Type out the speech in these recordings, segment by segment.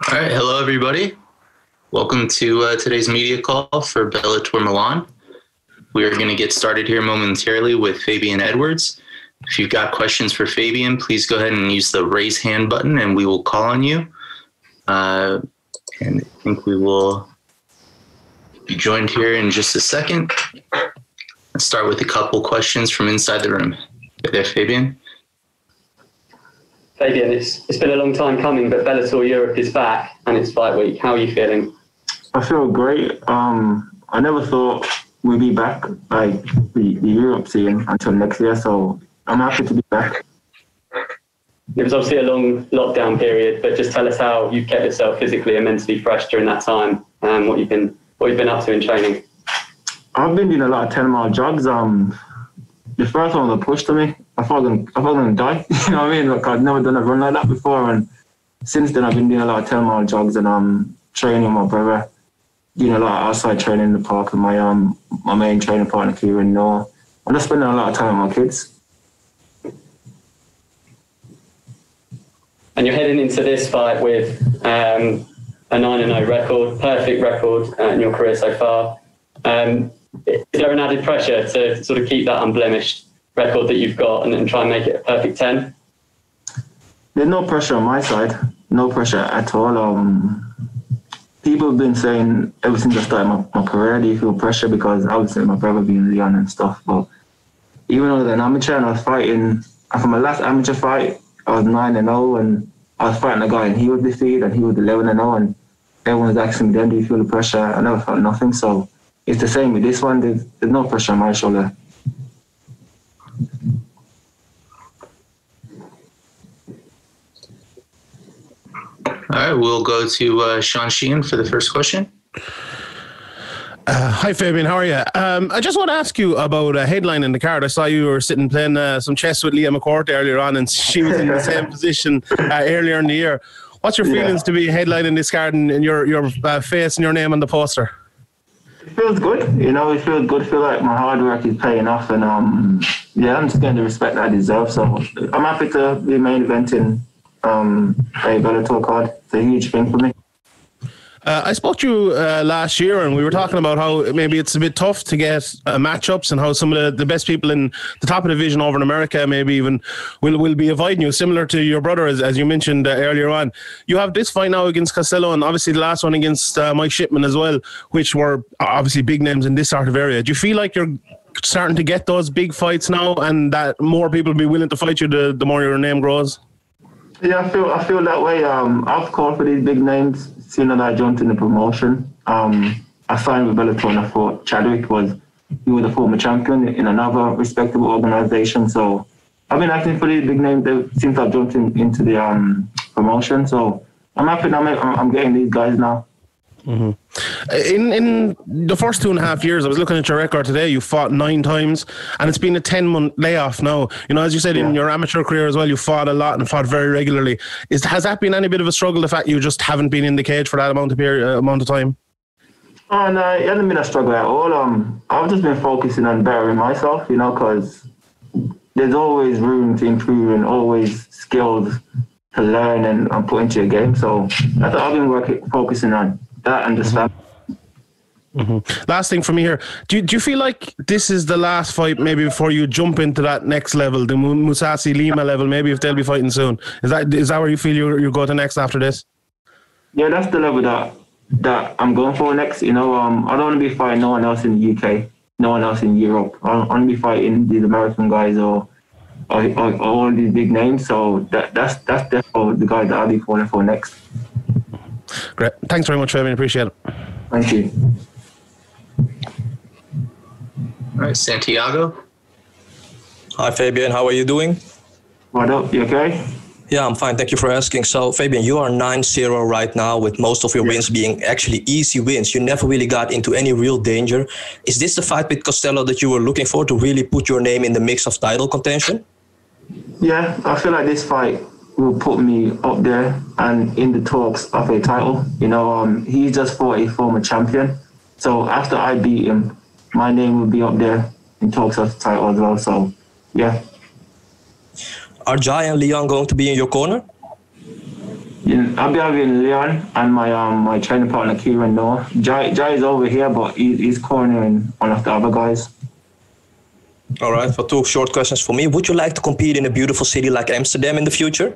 All right, hello everybody. Welcome to today's media call for Bellator Milan. We are going to get started here momentarily with Fabian Edwards. If you've got questions for Fabian, please go ahead and use the raise hand button and we will call on you. And I think we will be joined here in just a second. Let's start with a couple questions from inside the room. Hey there, Fabian. Fabian, it's been a long time coming, but Bellator Europe is back and it's fight week. How are you feeling? I feel great. I never thought we'd be back like the Europe scene until next year, so I'm happy to be back. It was obviously a long lockdown period, but just tell us how you've kept yourself physically and mentally fresh during that time, and what you've been up to in training. I've been doing a lot of 10-mile jogs. The first one was a push to me. I thought I was going to die. You know what I mean? Like, I'd never done a run like that before. And since then, I've been doing a lot of 10-mile jogs and training with my brother, doing a lot of outside training in the park with my main training partner, Kieran Noor. I'm just spending a lot of time with my kids. And you're heading into this fight with a 9-0 record, perfect record in your career so far. Is there an added pressure to sort of keep that unblemished record that you've got and try and make it a perfect 10? There's no pressure on my side. No pressure at all. People have been saying ever since I started my career, do you feel pressure? Because obviously my brother being Leon and stuff. But even though I was an amateur and I was fighting, for my last amateur fight, I was 9-0 and I was fighting a guy and he was defeated and he was 11-0 and everyone was asking me then, do you feel the pressure? I never felt nothing. So it's the same with this one. There's no pressure on my shoulder. All right, we'll go to Sean Sheehan for the first question. Hi, Fabian. How are you? I just want to ask you about a headline in the card. I saw you were sitting playing some chess with Leah McCourt earlier on, and she was in the same position earlier in the year. What's your feelings to be headlining this card and your face and your name on the poster? It feels good. You know, it feels good. I feel like my hard work is paying off, and I'm just getting the respect that I deserve. So I'm happy to be main eventing a Bellator card. It's a huge thing for me. I spoke to you last year and we were talking about how maybe it's a bit tough to get matchups and how some of the best people in the top of the division over in America maybe even will be avoiding you, similar to your brother, as you mentioned earlier on. You have this fight now against Costello and obviously the last one against Mike Shipman as well, which were obviously big names in this sort of area. Do you feel like you're starting to get those big fights now and that more people will be willing to fight you the more your name grows? Yeah, I feel that way. I've called for these big names. Soon as I jumped in the promotion, I signed with Bellator and I thought Chadwick was a former champion in another respectable organization. So I've been acting for these big names since I jumped into the promotion. So I'm happy now. I'm getting these guys now. Mm-hmm. In the first 2.5 years, I was looking at your record today. You fought 9 times, and it's been a 10-month layoff now. You know, as you said, in your amateur career as well, you fought a lot and fought very regularly. Has that been any bit of a struggle? The fact you just haven't been in the cage for that amount of time? Oh no, it hasn't been a struggle at all. I've just been focusing on bettering myself, you know, because there's always room to improve and always skills to learn and put into your game. So that's what I've been focusing on. That and the slam. Mm-hmm. Last thing from me here. Do you feel like this is the last fight maybe before you jump into that next level, the Musasi Lima level, maybe if they'll be fighting soon? Is that where you feel you go to next after this? Yeah, that's the level that I'm going for next. You know, I don't want to be fighting no one else in the UK, no one else in Europe. I want to be fighting these American guys or all these big names. So that's definitely the guy that I'll be calling for next. Great. Thanks very much, Fabian. Appreciate it. Thank you. All right, Santiago. Hi, Fabian. How are you doing? What up? You okay? Yeah, I'm fine. Thank you for asking. So, Fabian, you are 9-0 right now, with most of your wins being actually easy wins. You never really got into any real danger. Is this the fight with Costello that you were looking for to really put your name in the mix of title contention? Yeah, I feel like this fight will put me up there and in the talks of a title. You know, he just fought a former champion. So after I beat him, my name will be up there in talks of the title as well. So, yeah. Are Jai and Leon going to be in your corner? I'll be having Leon and my training partner Kieran Noah. Jai is over here, but he's cornering one of the other guys. All right, for 2 short questions for me. Would you like to compete in a beautiful city like Amsterdam in the future?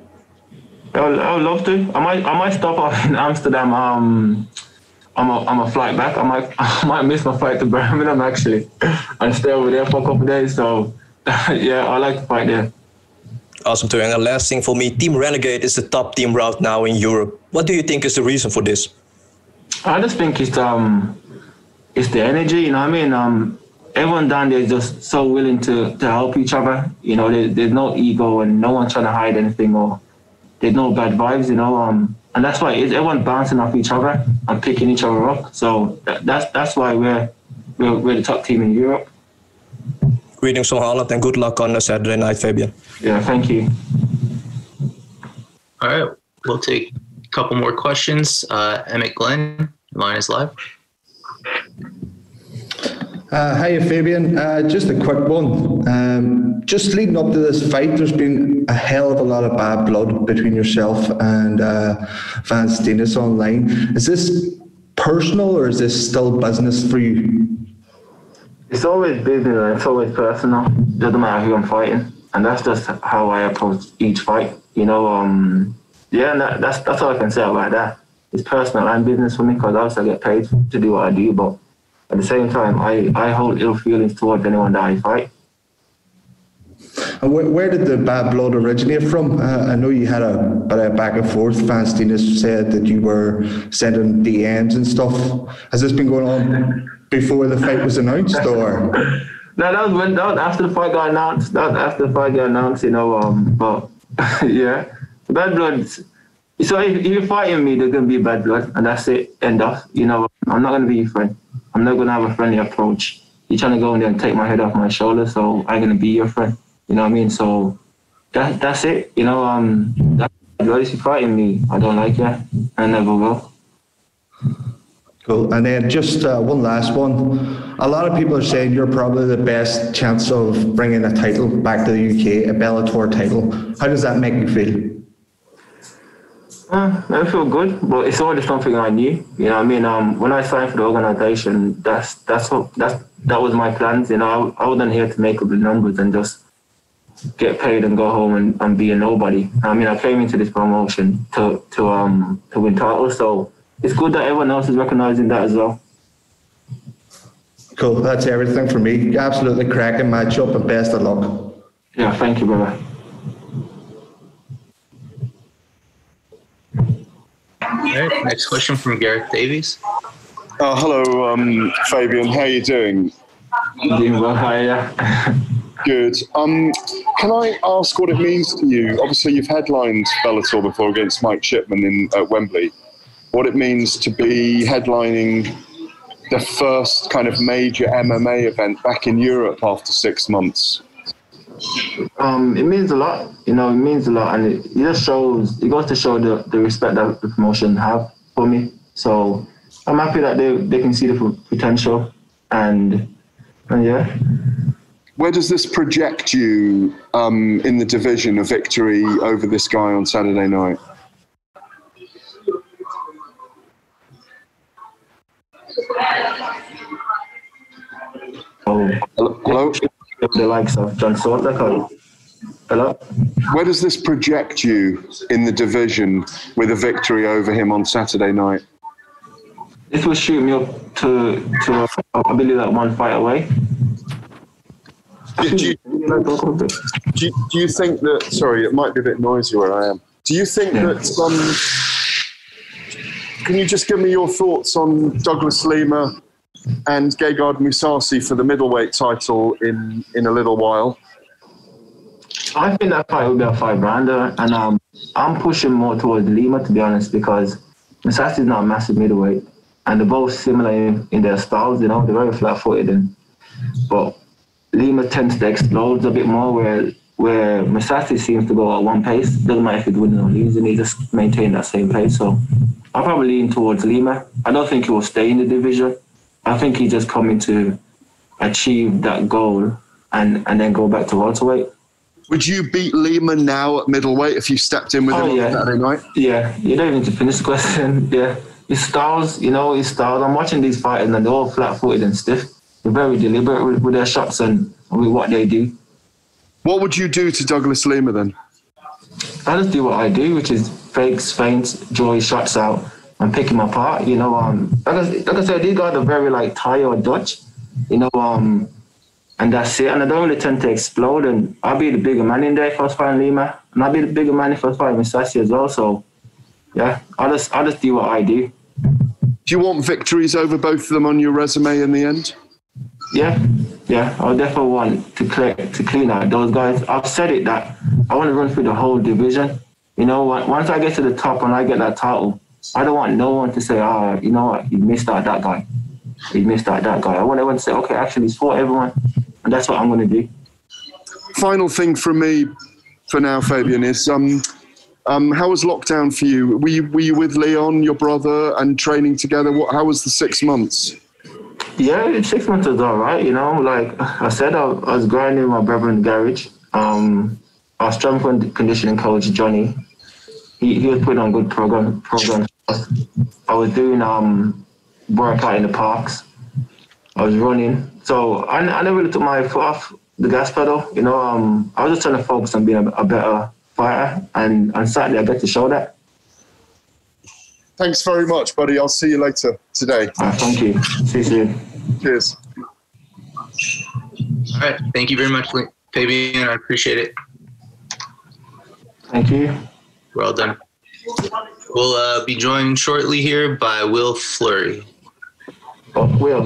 I would love to. I might stop off in Amsterdam. I'm a flight back. I might miss my flight to Birmingham actually, and stay over there for a couple of days. So yeah, I like to fight there. Awesome too. And the last thing for me, Team Renegade is the top team right now in Europe. What do you think is the reason for this? I just think it's the energy. You know what I mean? Everyone down there is just so willing to help each other. You know, there's no ego and no one trying to hide anything, or there's no bad vibes. You know, and that's why everyone's bouncing off each other and picking each other up. So that's why we're the top team in Europe. Greetings from Holland and good luck on Saturday night, Fabian. Yeah, thank you. All right, we'll take a couple more questions. Emmett Glenn, line is live. Hiya, Fabian. Just a quick one. Just leading up to this fight, there's been a hell of a lot of bad blood between yourself and Van Steenis online. Is this personal or is this still business for you? It's always business and it's always personal. Doesn't matter who I'm fighting, and that's just how I approach each fight. You know, yeah, and that's all I can say about that. It's personal and business for me because obviously I get paid to do what I do, but at the same time, I hold ill feelings towards anyone that I fight. And where did the bad blood originate from? I know you had a bit of back and forth. Van Steenis said that you were sending DMs and stuff. Has this been going on before the fight was announced, or? No, that was after the fight got announced. You know, but yeah, bad blood. So if you're fighting me, there's gonna be bad blood, and that's it. End off. You know, I'm not gonna be your friend. I'm not gonna have a friendly approach. You're trying to go in there and take my head off my shoulder, so I'm gonna be your friend. You know what I mean? So that's it. You know, that's bad blood. If you're fighting me, I don't like you. I never will. Cool. And then just one last one. A lot of people are saying you're probably the best chance of bringing a title back to the UK, a Bellator title. How does that make you feel? I feel good, but it's already something I knew. You know what I mean? When I signed for the organisation, that was my plans. You know, I wasn't here to make up the numbers and just get paid and go home and be a nobody. I mean, I came into this promotion to win titles, so it's good that everyone else is recognising that as well. Cool. That's everything for me. Absolutely cracking matchup and best of luck. Yeah, thank you, brother. All right, next question from Gareth Davies. Hello, Fabian. How are you doing? I'm doing well. Hi, Good. Can I ask what it means to you? Obviously, you've headlined Bellator before against Mike Shipman at Wembley. What it means to be headlining the first kind of major MMA event back in Europe after 6 months? It means a lot, you know, it means a lot, and it just shows, it goes to show the respect that the promotion have for me. So I'm happy that they can see the potential, and yeah. Where does this project you in the division, a victory over this guy on Saturday night? Oh, hello? The likes of John Sortler. Hello? Where does this project you in the division with a victory over him on Saturday night? This will shoot me up to I believe that one fight away. Do you think that, sorry, it might be a bit noisy where I am. Do you think that, can you just give me your thoughts on Douglas Lima and Gegard Mousasi for the middleweight title in a little while? I think that fight will be a 5-rounder, and I'm pushing more towards Lima, to be honest, because Mousasi is not a massive middleweight, and they're both similar in their styles. You know, they're very flat-footed, but Lima tends to explode a bit more, where Mousasi seems to go at one pace. Doesn't matter if he's winning or losing, he just maintains that same pace. So I'll probably lean towards Lima. I don't think he will stay in the division. I think he's just coming to achieve that goal and then go back to welterweight. Would you beat Lima now at middleweight if you stepped in with him on Saturday night? Yeah, you don't even to finish the question. Yeah, his styles, his styles. I'm watching these fighters and they're all flat-footed and stiff. They're very deliberate with their shots and with what they do. What would you do to Douglas Lima then? I just do what I do, which is fakes, feints, draw his shots out and pick him apart. Like I said, these guys are very Thai or Dutch, and that's it. And I don't really tend to explode. And I'll be the bigger man in there if I was fighting Lima, and I'll be the bigger man if I was fighting Misasi as well. So, yeah, I'll just do what I do. Do you want victories over both of them on your resume in the end? Yeah, I definitely want to clean out those guys. I've said it that I want to run through the whole division. Once I get to the top and I get that title, I don't want no one to say, you know what, you missed out that guy. You missed out that guy. I want everyone to say, okay, actually, it's for everyone, and that's what I'm going to do. Final thing from me for now, Fabian, is how was lockdown for you? Were you with Leon, your brother, and training together? How was the 6 months? Yeah, 6 months was all right, Like I said, I was grinding with my brother in the garage. Our strength and conditioning coach, Johnny, he was putting on good programs. I was doing workout in the parks. I was running. So I never really took my foot off the gas pedal. I was just trying to focus on being a better fighter. And on Saturday, I got to show that. Thanks very much, buddy. I'll see you later today. Thank you. See you soon. Cheers. All right. Thank you very much, Fabian. I appreciate it. Thank you. Well done. We'll be joined shortly here by Will Fleury. Oh, Will.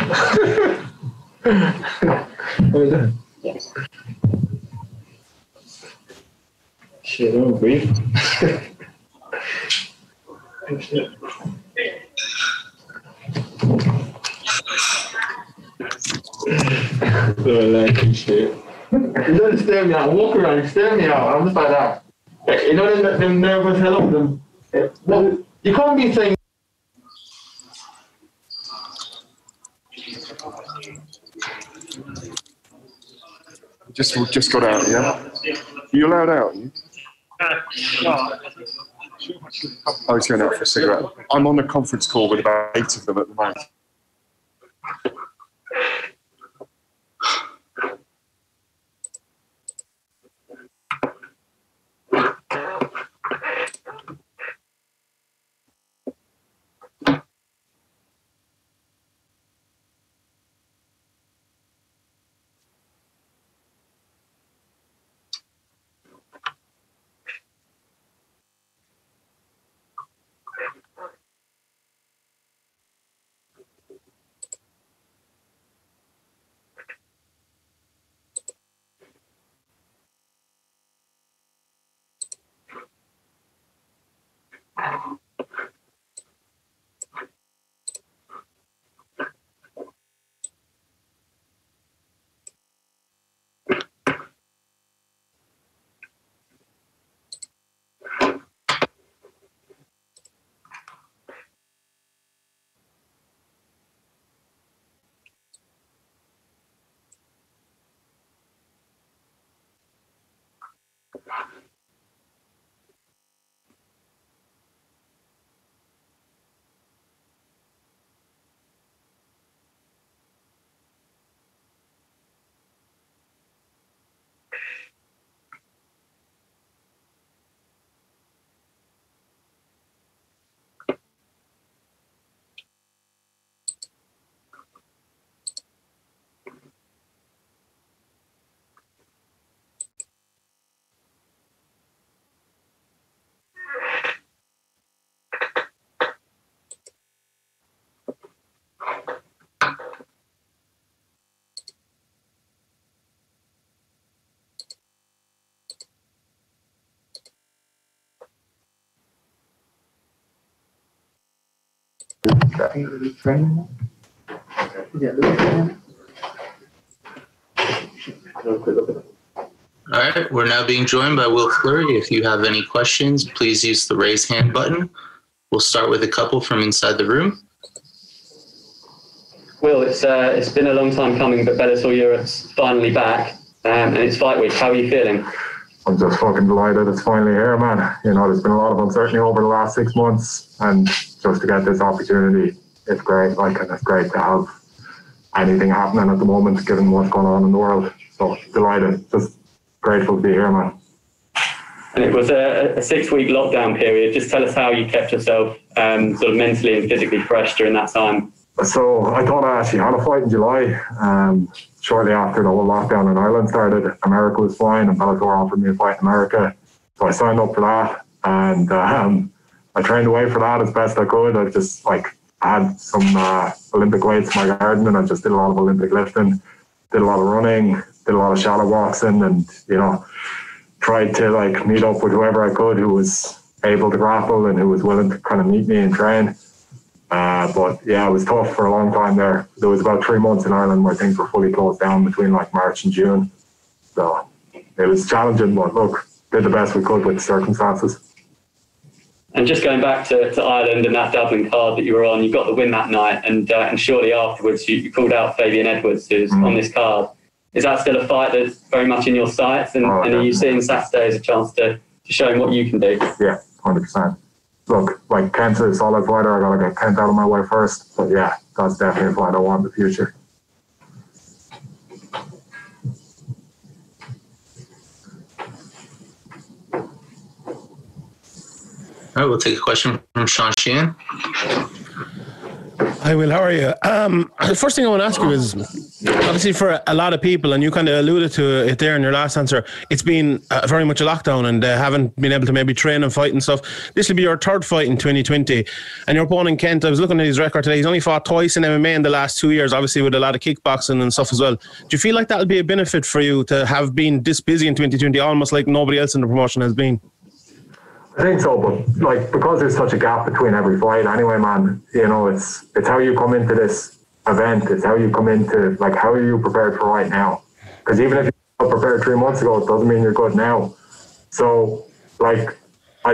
Shit, I don't breathe. Shit. You don't stare me out. Walk around, you stare me out. I'm just like that. Them nervous hello them. You can't be saying. Just got out, yeah? Are you allowed out? Oh, he's going out for a cigarette. I'm on a conference call with about 8 of them at the moment. All right, we're now being joined by Will Fleury. If you have any questions, please use the raise hand button. We'll start with a couple from inside the room. Will, it's been a long time coming, but Bellator Europe's finally back, and it's fight week. How are you feeling? I'm just fucking delighted it's finally here, man. You know, there's been a lot of uncertainty over the last 6 months, and just to get this opportunity, it's great. Like, and it's great to have anything happening at the moment, given what's going on in the world. So delighted, just grateful to be here, man. And it was a 6-week lockdown period. Just tell us how you kept yourself sort of mentally and physically fresh during that time. So I thought I actually had a fight in July. Shortly after the whole lockdown in Ireland started, America was fine, and Bellator offered me a fight in America. So I signed up for that, and I trained away for that as best I could. I just I had some Olympic weights in my garden, and I just did a lot of Olympic lifting, did a lot of running, did a lot of shadow boxing, and tried to meet up with whoever I could who was able to grapple and who was willing to kind of meet me and train. But yeah, it was tough for a long time there. There was about 3 months in Ireland where things were fully closed down between March and June. So it was challenging, but look, did the best we could with the circumstances. And just going back to Ireland and that Dublin card that you were on, you got the win that night, and shortly afterwards you called out Fabian Edwards, who's on this card. Is that still a fight that's very much in your sights? And are you seeing Saturday as a chance to show him what you can do? Yeah, 100%. Look, Kent's a solid fighter. I got to get Kent out of my way first. But yeah, that's definitely a fight I want in the future. All right, we'll take a question from Sean Sheehan. Hi, Will. How are you? The first thing I want to ask you is, obviously for a lot of people, and you kind of alluded to it there in your last answer, it's been very much a lockdown, and haven't been able to maybe train and fight and stuff. This will be your third fight in 2020. And your opponent, Kent, I was looking at his record today. He's only fought twice in MMA in the last 2 years, obviously with a lot of kickboxing and stuff as well. Do you feel like that'll be a benefit for you to have been this busy in 2020, almost like nobody else in the promotion has been? I think so, but because there's such a gap between every fight anyway, man, it's how you come into this event. It's how you come into, how are you prepared for right now? Because even if you're prepared 3 months ago, it doesn't mean you're good now. So, I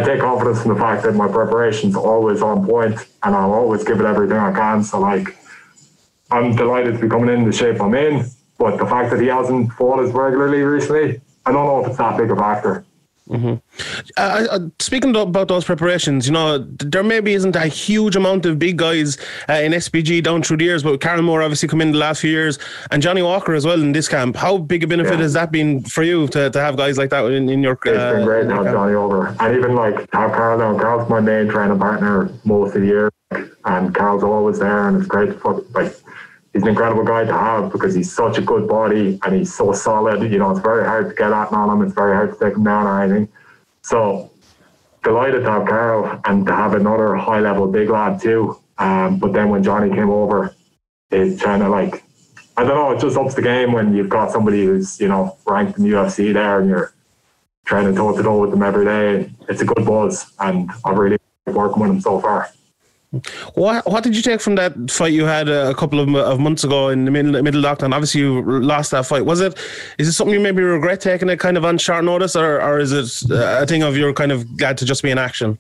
take confidence in the fact that my preparation's always on point, and I'll always give it everything I can. So, I'm delighted to be coming in the shape I'm in, but the fact that he hasn't fought as regularly recently, I don't know if it's that big a factor. Mm-hmm. Speaking about those preparations, there maybe isn't a huge amount of big guys in SPG down through the years, but Karen Moore obviously come in the last few years, and Johnny Walker as well in this camp. How big a benefit has that been for you to have guys like that in your It's been great to have Johnny over, and even have Carl down. Carl's my main training partner most of the year, and Carl's always there, and it's great to he's an incredible guy to have because he's such a good body and he's so solid. It's very hard to get at on him. It's very hard to take him down or anything. So delighted to have Carl and to have another high-level big lad too. But then when Johnny came over, it kind of I don't know, it just ups the game when you've got somebody who's, ranked in the UFC there and you're training toe-to-toe with them every day. It's a good buzz, and I've really been working with him so far. What did you take from that fight you had a couple of months ago in the middle lockdown? Obviously, you lost that fight. Is it something you maybe regret taking it kind of on short notice, or is it a thing of you're kind of glad to just be in action?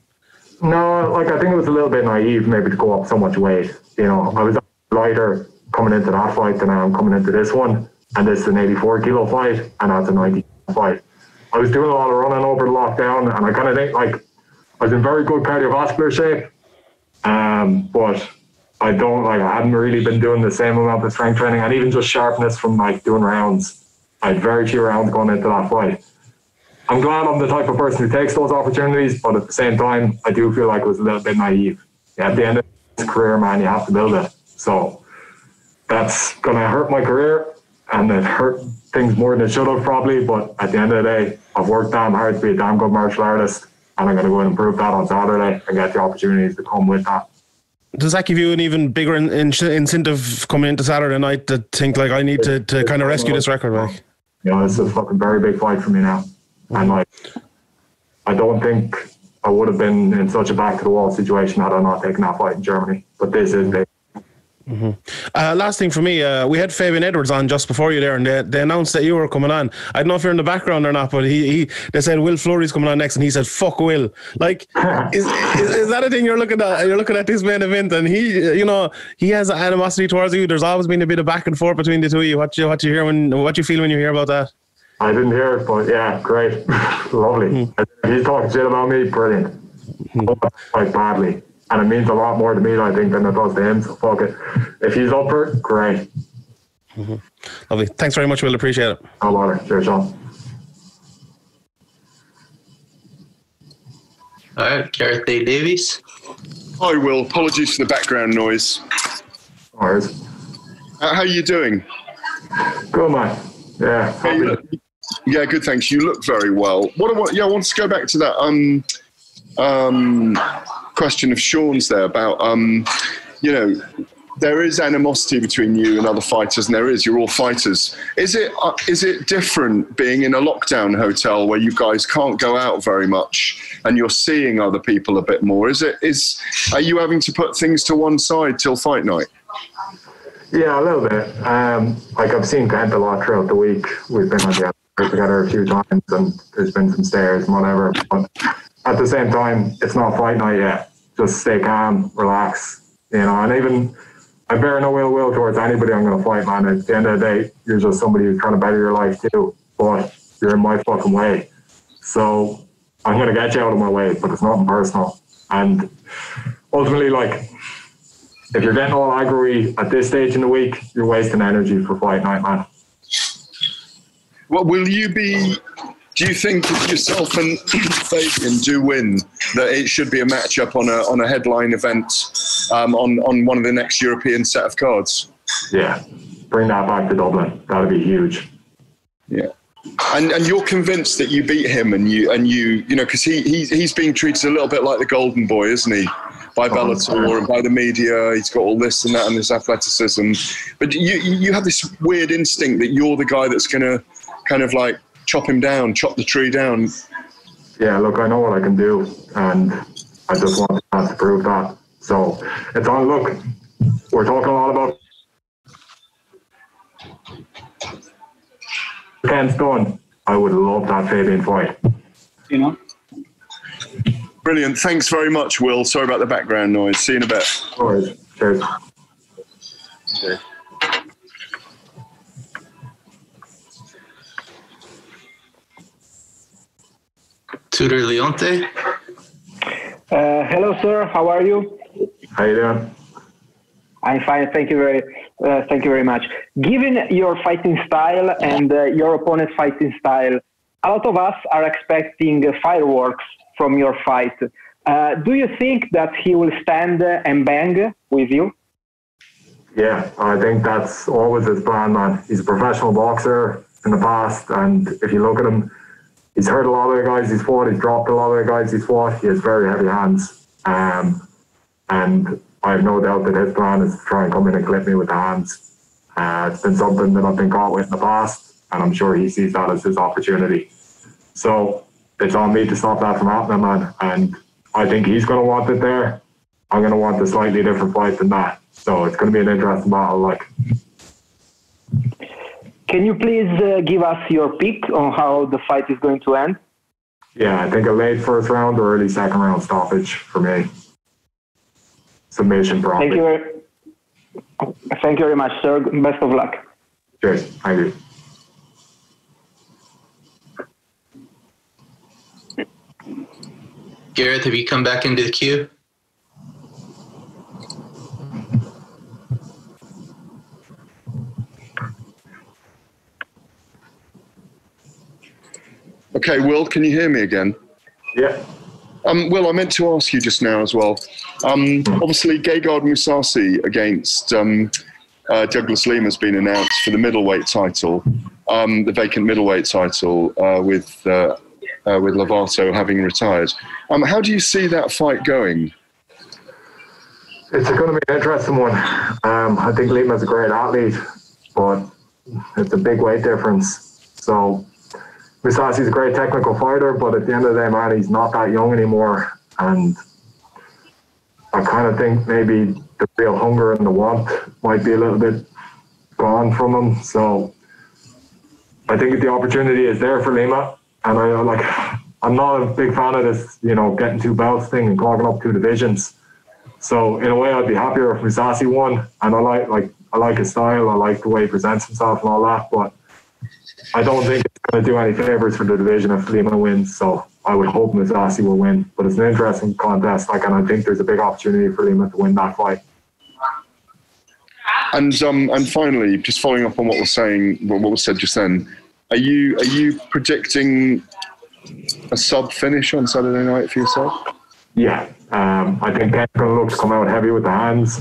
No, I think it was a little bit naive maybe to go up so much weight. I was lighter coming into that fight than I am coming into this one, and this is an 84 kilo fight, and that's a 90 kilo fight. I was doing a lot of running over the lockdown, and I kind of think I was in very good cardiovascular shape. But I hadn't really been doing the same amount of strength training, and even just sharpness from doing rounds. I had very few rounds going into that fight. I'm glad I'm the type of person who takes those opportunities, but at the same time, I do feel like it was a little bit naive. At the end of this career, man, you have to build it. So that's going to hurt my career, and it hurt things more than it should have probably, but at the end of the day, I've worked damn hard to be a damn good martial artist, and I'm going to go and improve that on Saturday and get the opportunities to come with that. Does that give you an even bigger incentive coming into Saturday night to think I need to kind of rescue this record? It's a fucking very big fight for me now. And I don't think I would have been in such a back to the wall situation had I not taken that fight in Germany. But this is big. Mm-hmm. Last thing for me, we had Fabian Edwards on just before you there, and they announced that you were coming on. I don't know if you're in the background or not, but they said Will Fleury's coming on next, and he said fuck Will. Is that a thing you're looking at? You're looking at this main event, and he has animosity towards you. There's always been a bit of back and forth between the two of you. What you feel when you hear about that? I didn't hear it, but yeah, great. Lovely. If he's talking shit about me, brilliant. Quite badly. And it means a lot more to me, I think, than it does to him. So fuck it. If he's up for it, great. Lovely. Thanks very much, Will. Appreciate it. No bother. Cheers, Sean. All right, Gareth A. Davies. Hi, Will. Apologies for the background noise. No worries. How are you doing? Good, man. Yeah. Yeah, good, thanks. You look very well. I want to go back to that question of Sean's there about, there is animosity between you and other fighters, and you're all fighters. Is it different being in a lockdown hotel where you guys can't go out very much and you're seeing other people a bit more? Are you having to put things to one side till fight night? Yeah, a little bit. I've seen Kent a lot throughout the week. We've been on the together a few times, and there's been some stares and whatever. But at the same time, it's not fight night yet. Just stay calm, relax, and even I bear no ill will towards anybody I'm going to fight, man. At the end of the day, you're just somebody who's trying to better your life too, but you're in my fucking way. So I'm going to get you out of my way, but it's nothing personal. And ultimately, if you're getting all aggro at this stage in the week, you're wasting energy for fight night, man. Well, do you think if yourself and Fabian do win, that it should be a matchup on a headline event on one of the next European set of cards? Yeah, bring that back to Dublin. That'd be huge. Yeah. And you're convinced that you beat him, and you because he's being treated a little bit like the golden boy, isn't he? By Bellator and by the media. He's got all this and that and this athleticism. But you have this weird instinct that you're the guy that's going to kind of chop the tree down. Yeah, look, I know what I can do, and I just want the chance to prove that. So it's on. Look, we're talking a lot about Kent's done. I would love that Fabian fight. Brilliant. Thanks very much, Will. Sorry about the background noise. See you in a bit. No worries. Cheers. Okay. Tudor Leonte. Hello, sir. How are you? How you doing? I'm fine. Thank you very much. Given your fighting style and your opponent's fighting style, a lot of us are expecting fireworks from your fight. Do you think that he will stand and bang with you? Yeah, I think that's always his plan, man. He's a professional boxer in the past, and if you look at him, he's hurt a lot of the guys he's fought, he's dropped a lot of the guys he's fought. He has very heavy hands. And I have no doubt that his plan is to try and come in and clip me with the hands. It's been something that I've been caught with in the past, and I'm sure he sees that as his opportunity. So it's on me to stop that from happening, man. And I think he's going to want it there. I'm going to want a slightly different fight than that. So it's going to be an interesting battle. Can you please give us your pick on how the fight is going to end? Yeah, I think a late first round or early second round stoppage for me. Submission probably. Thank you very much, sir. Best of luck. Cheers. Thank you. Gareth, have you come back into the queue? Okay, Will, can you hear me again? Yeah. Will, I meant to ask you just now as well. Obviously, Gegard Mousasi against Douglas Lima has been announced for the middleweight title, the vacant middleweight title with Lovato having retired. How do you see that fight going? It's going to be an interesting one. I think Lima's a great athlete, but it's a big weight difference. So Mousasi's a great technical fighter, but at the end of the day, man, he's not that young anymore. And I kind of think maybe the real hunger and the want might be a little bit gone from him. So I think the opportunity is there for Lima. And I'm not a big fan of this, getting two belts thing and clogging up two divisions. So in a way, I'd be happier if Mousasi won. And I like his style. I like the way he presents himself and all that. But I don't think it's going to do any favours for the division if Lima wins. So I would hope Mazzassi will win. But it's an interesting contest, and I think there's a big opportunity for Lima to win that fight. And finally, just following up on what was said just then, are you predicting a sub finish on Saturday night for yourself? Yeah, I think Ken's going to look to come out heavy with the hands,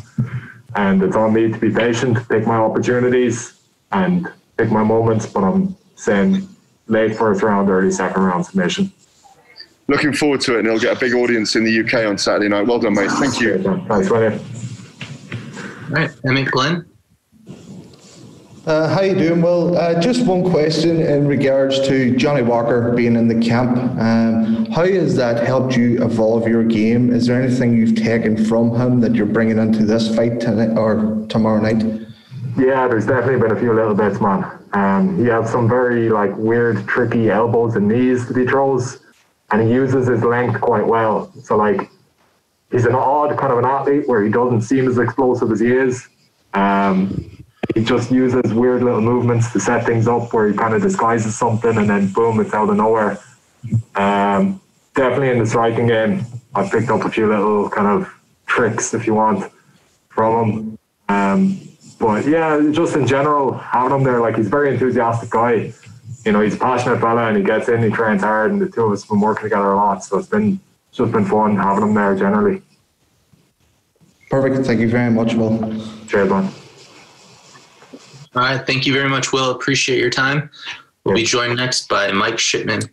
and it's on me to be patient, take my opportunities, and pick my moments. But I'm saying late first round, early second round submission. Looking forward to it, and it'll get a big audience in the UK on Saturday night. Well done, mate. Thank you. Thanks, William. All right, Emmett Glenn. How you doing? Well, just one question in regards to Johnny Walker being in the camp. How has that helped you evolve your game? Is there anything you've taken from him that you're bringing into this fight tonight or tomorrow night? Yeah, there's definitely been a few little bits, man. He has some very weird, tricky elbows and knees that he throws, and he uses his length quite well. So he's an odd kind of an athlete where he doesn't seem as explosive as he is. He just uses weird little movements to set things up where he kind of disguises something and then boom, it's out of nowhere. Definitely in the striking game, I've picked up a few little kind of tricks, if you want, from him. But yeah, just in general, having him there, he's a very enthusiastic guy. You know, he's a passionate fella and he gets in, he trains hard, and the two of us have been working together a lot. So it's just been fun having him there generally. Perfect. Thank you very much, Will. Cheers, man. All right, thank you very much, Will. Appreciate your time. We'll be joined next by Mike Shipman.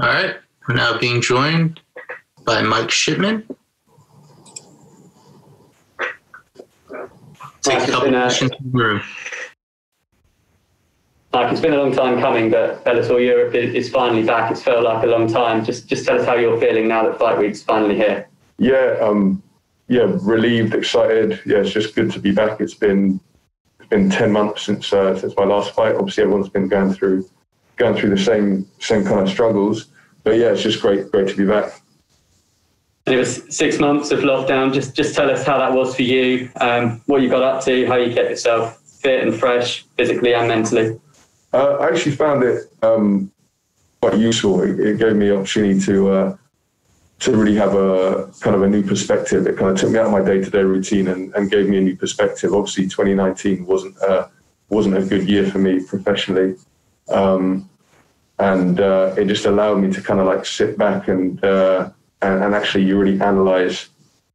All right, we're now being joined by Mike Shipman. Take a couple questions from the room. Mike, it's been a long time coming, but Bellator Europe is finally back. It's felt like a long time. Just tell us how you're feeling now that Fight Week's finally here. Yeah, relieved, excited. Yeah, it's just good to be back. It's been 10 months since my last fight. Obviously, everyone's been going through the same kind of struggles. But yeah, it's just great to be back. And it was 6 months of lockdown. Just tell us how that was for you, what you got up to, how you kept yourself fit and fresh, physically and mentally. I actually found it quite useful. It gave me the opportunity to really have a kind of a new perspective. It kind of took me out of my day-to-day routine and gave me a new perspective. Obviously, 2019 wasn't a good year for me professionally. And it just allowed me to kind of like sit back and actually really analyze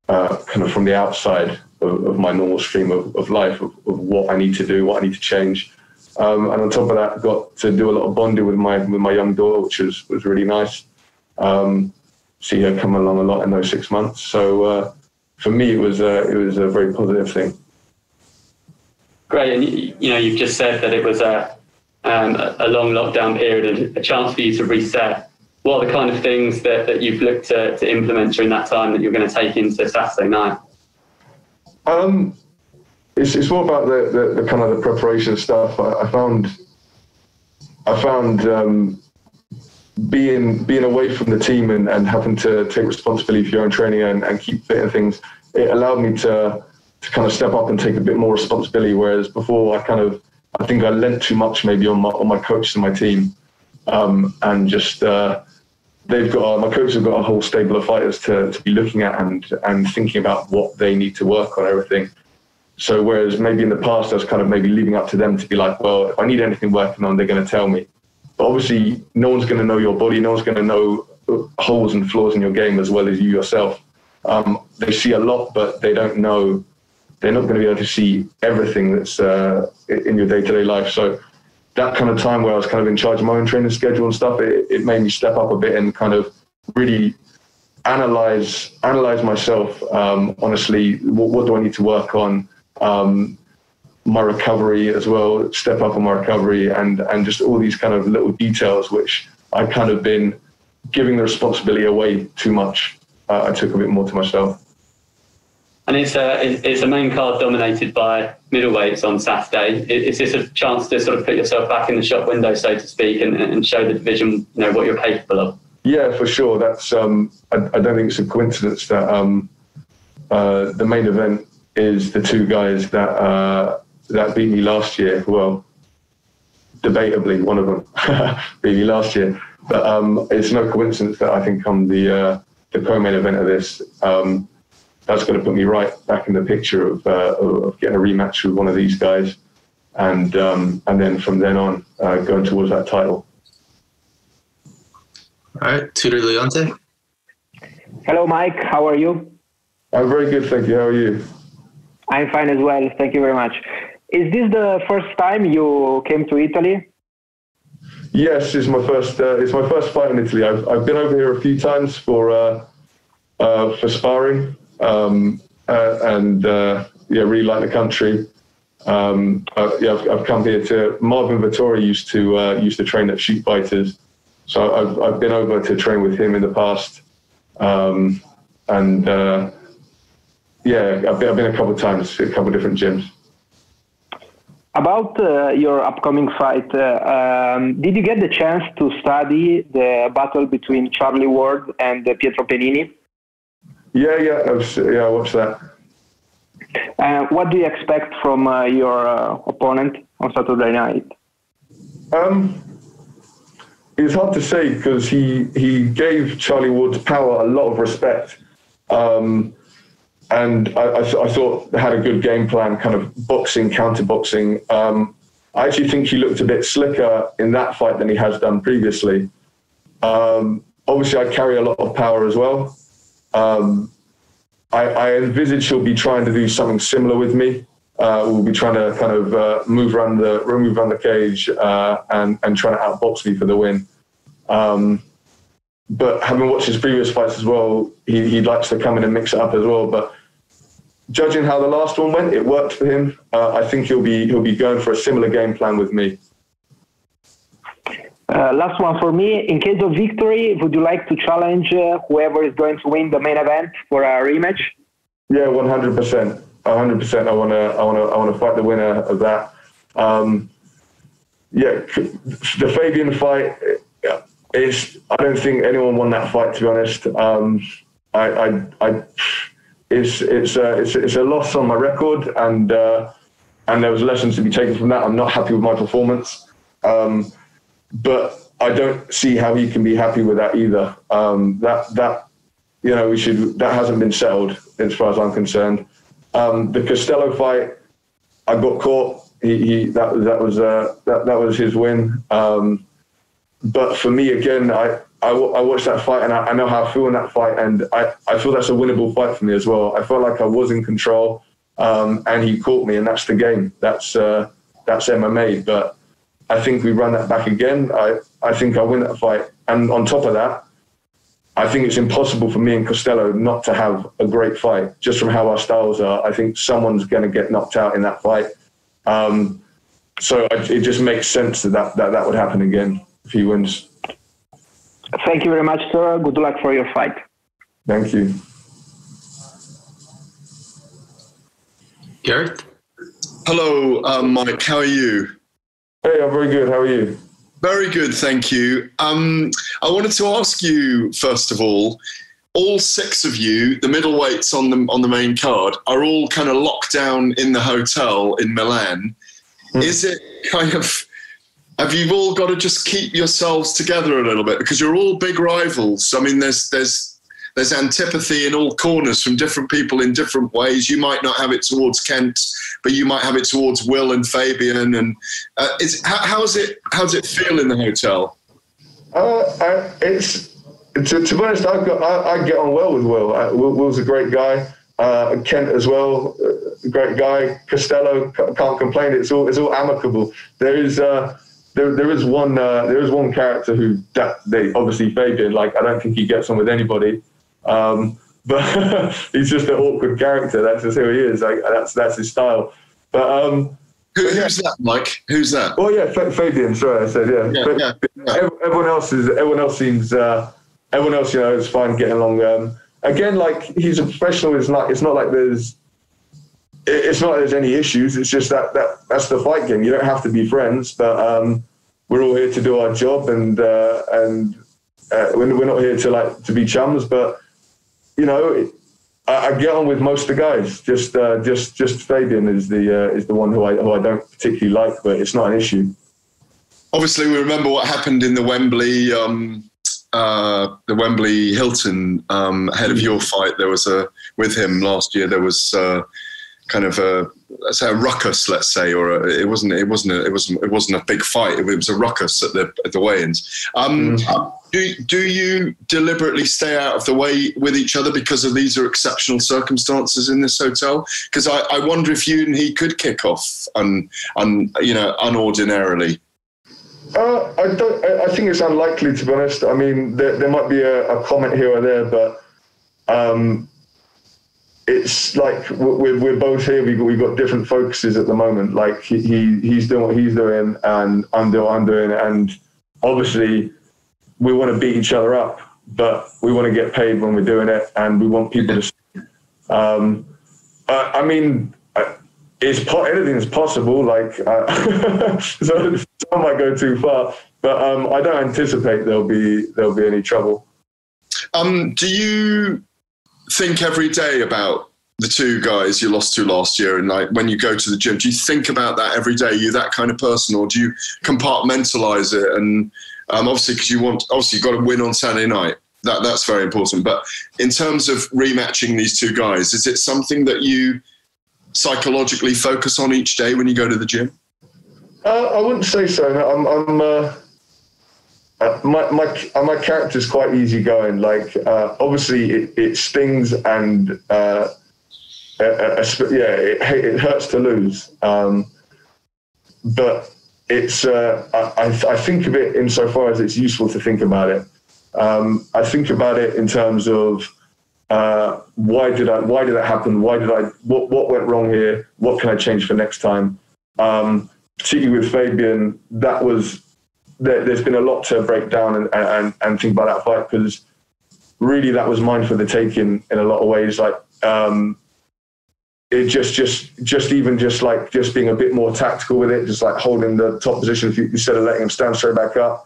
kind of from the outside of my normal stream of life, of what I need to do, what I need to change. And on top of that, got to do a lot of bonding with my young daughter, which was really nice. See her come along a lot in those 6 months. So for me, it was a very positive thing. Great, and you've just said that it was a long lockdown period and a chance for you to reset. What are the kind of things that you've looked to implement during that time that you're going to take into Saturday night? It's more about the kind of the preparation stuff. I found being away from the team and having to take responsibility for your own training and keep fit and things, it allowed me to kind of step up and take a bit more responsibility. Whereas before, I think I lent too much maybe on my coaches and my team, and just my coaches have got a whole stable of fighters to be looking at and thinking about what they need to work on, everything. So whereas maybe in the past I was kind of maybe leaving up to them to be like, well, if I need anything working on, they're going to tell me. But obviously, no one's going to know your body, no one's going to know holes and flaws in your game as well as you yourself. They see a lot, but they don't know. They're not going to be able to see everything that's in your day-to-day life. So that kind of time where I was kind of in charge of my own training schedule and stuff, it made me step up a bit and kind of really analyze myself. Honestly, what do I need to work on? My recovery as well, step up on my recovery and just all these kind of little details, which I've kind of been giving the responsibility away too much. I took a bit more to myself. And it's a main card dominated by middleweights on Saturday. Is this a chance to sort of put yourself back in the shop window, so to speak, and show the division, what you're capable of? Yeah, for sure. That's I don't think it's a coincidence that the main event is the two guys that beat me last year. Well, debatably, one of them beat me last year. But it's no coincidence that I think I'm the co-main event of this. That's going to put me right back in the picture of getting a rematch with one of these guys, and then from then on going towards that title. All right, Tutor Leonte. Hello, Mike. How are you? I'm very good, thank you. How are you? I'm fine as well. Thank you very much. Is this the first time you came to Italy? Yes, it's my first fight in Italy. I've been over here a few times for sparring, really like the country. I've come here to Marvin Vettori used to train at Shoot Fighters, so I've been over to train with him in the past, I've been a couple of times, a couple of different gyms. About your upcoming fight, did you get the chance to study the battle between Charlie Ward and Pietro Penini? Yeah, I watched that. What do you expect from your opponent on Saturday night? It's hard to say because he gave Charlie Ward's power a lot of respect. And I thought they had a good game plan, kind of boxing, counter-boxing. I actually think he looked a bit slicker in that fight than he has done previously. Obviously, I carry a lot of power as well. I envisage he'll be trying to do something similar with me. We'll be trying to kind of move around the cage and trying to outbox me for the win. But having watched his previous fights as well, he likes to come in and mix it up as well. But judging how the last one went, it worked for him. I think he'll be going for a similar game plan with me. Last one for me. In case of victory, would you like to challenge whoever is going to win the main event for a rematch? Yeah, 100%. 100%. I want to fight the winner of that. The Fabian fight is. I don't think anyone won that fight, to be honest. It's a loss on my record, and there was lessons to be taken from that. I'm not happy with my performance, but I don't see how he can be happy with that either. That hasn't been settled as far as I'm concerned. The Costello fight, I got caught. That was his win. But for me, again, I watched that fight and I know how I feel in that fight, and I feel that's a winnable fight for me as well. I felt like I was in control, and he caught me, and that's the game. That's MMA. But I think we run that back again. I think I win that fight, and on top of that, I think it's impossible for me and Costello not to have a great fight, just from how our styles are. I think someone's going to get knocked out in that fight. So it just makes sense that would happen again if he wins. Thank you very much, sir. Good luck for your fight. Thank you. Gareth? Hello, Mike. How are you? Hey, I'm very good. How are you? Very good, thank you. I wanted to ask you, first of all six of you, the middleweights on the main card, are all kind of locked down in the hotel in Milan. Is it kind of, have you all got to just keep yourselves together a little bit because you're all big rivals? I mean, there's antipathy in all corners from different people in different ways. You might not have it towards Kent, but you might have it towards Will and Fabian. And how's it feel in the hotel? To be honest, I get on well with Will. Will's a great guy. Kent as well, great guy. Costello, can't complain. It's all amicable. There is one character who they obviously Fabian. Like, I don't think he gets on with anybody. But he's just an awkward character. That's just who he is. Like, that's his style. But who's that, Mike? Who's that? Oh yeah, Fabian. Sorry, I said yeah. Everyone else seems is fine getting along. Again, like, he's a professional. It's not like there's any issues. It's just that's the fight game. You don't have to be friends, but we're all here to do our job, and we're not here to be chums. But I get on with most of the guys. Just Fabian is the one who I don't particularly like, but it's not an issue. Obviously, we remember what happened in the Wembley Hilton ahead of your fight. There was with him last year. There was kind of a ruckus, let's say, or it wasn't a big fight. It was a ruckus at the weigh-ins. Do you deliberately stay out of the way with each other because of these are exceptional circumstances in this hotel? Because I wonder if you and he could kick off unordinarily. I think it's unlikely, to be honest. I mean, there might be a comment here or there, but it's like we're both here. We've got different focuses at the moment. Like, he's doing what he's doing, and I'm doing what I'm doing. And obviously, we want to beat each other up, but we want to get paid when we're doing it, and we want people to see. I mean, anything's possible. Like, so some might go too far, but I don't anticipate there'll be any trouble. think every day about the two guys you lost to last year, and like when you go to the gym, do you think about that every day? Are you that kind of person, or do you compartmentalize it? And obviously, because you've got to win on Saturday night. That's very important. But in terms of rematching these two guys, is it something that you psychologically focus on each day when you go to the gym? I wouldn't say so. My character's quite easygoing. Like, obviously, it stings and it hurts to lose. But it's I think of it insofar as it's useful to think about it. I think about it in terms of why did that happen? What went wrong here? What can I change for next time? Particularly with Fabian, there's been a lot to break down and think about that fight, because really that was mine for the taking in a lot of ways. Like it just being a bit more tactical with it, just like holding the top position instead of letting him stand straight back up.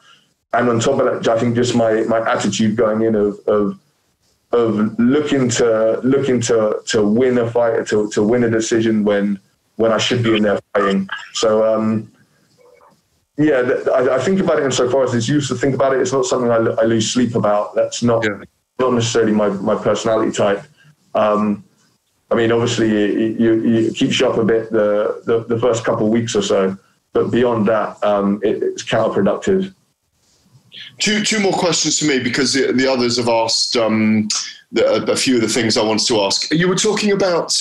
And on top of that, I think just my attitude going in of looking to win a fight, to win a decision when I should be in there fighting. So I think about it insofar as it's used to think about it. It's not something I lose sleep about. That's not necessarily my personality type. I mean, obviously you keeps you up a bit the first couple of weeks or so, but beyond that, it's counterproductive. Two more questions for me, because the others have asked a few of the things I wanted to ask. You were talking about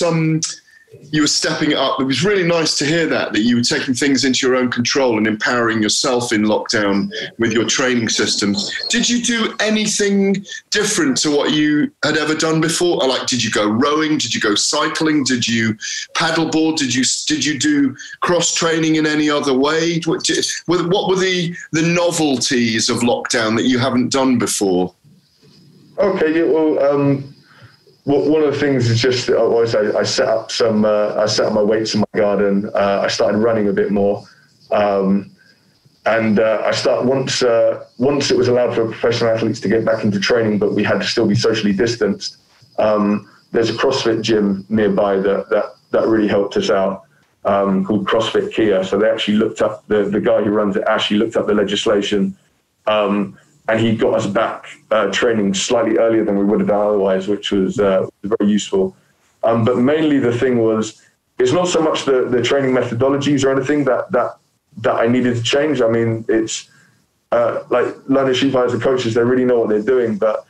you were stepping it up. It was really nice to hear that you were taking things into your own control and empowering yourself in lockdown with your training system. Did you do anything different to what you had ever done before? Like, did you go rowing? Did you go cycling? Did you paddleboard? Did you do cross training in any other way? What were the novelties of lockdown that you haven't done before? Okay, well, one of the things is just I set up my weights in my garden. I started running a bit more, and once it was allowed for professional athletes to get back into training, but we had to still be socially distanced. There's a CrossFit gym nearby that really helped us out, called CrossFit Kia. So they actually looked up the guy who runs it. Actually looked up the legislation. And he got us back training slightly earlier than we would have done otherwise, which was very useful. But mainly the thing was, it's not so much the training methodologies or anything that I needed to change. I mean, it's like learning Shiva as the coaches, they really know what they're doing. But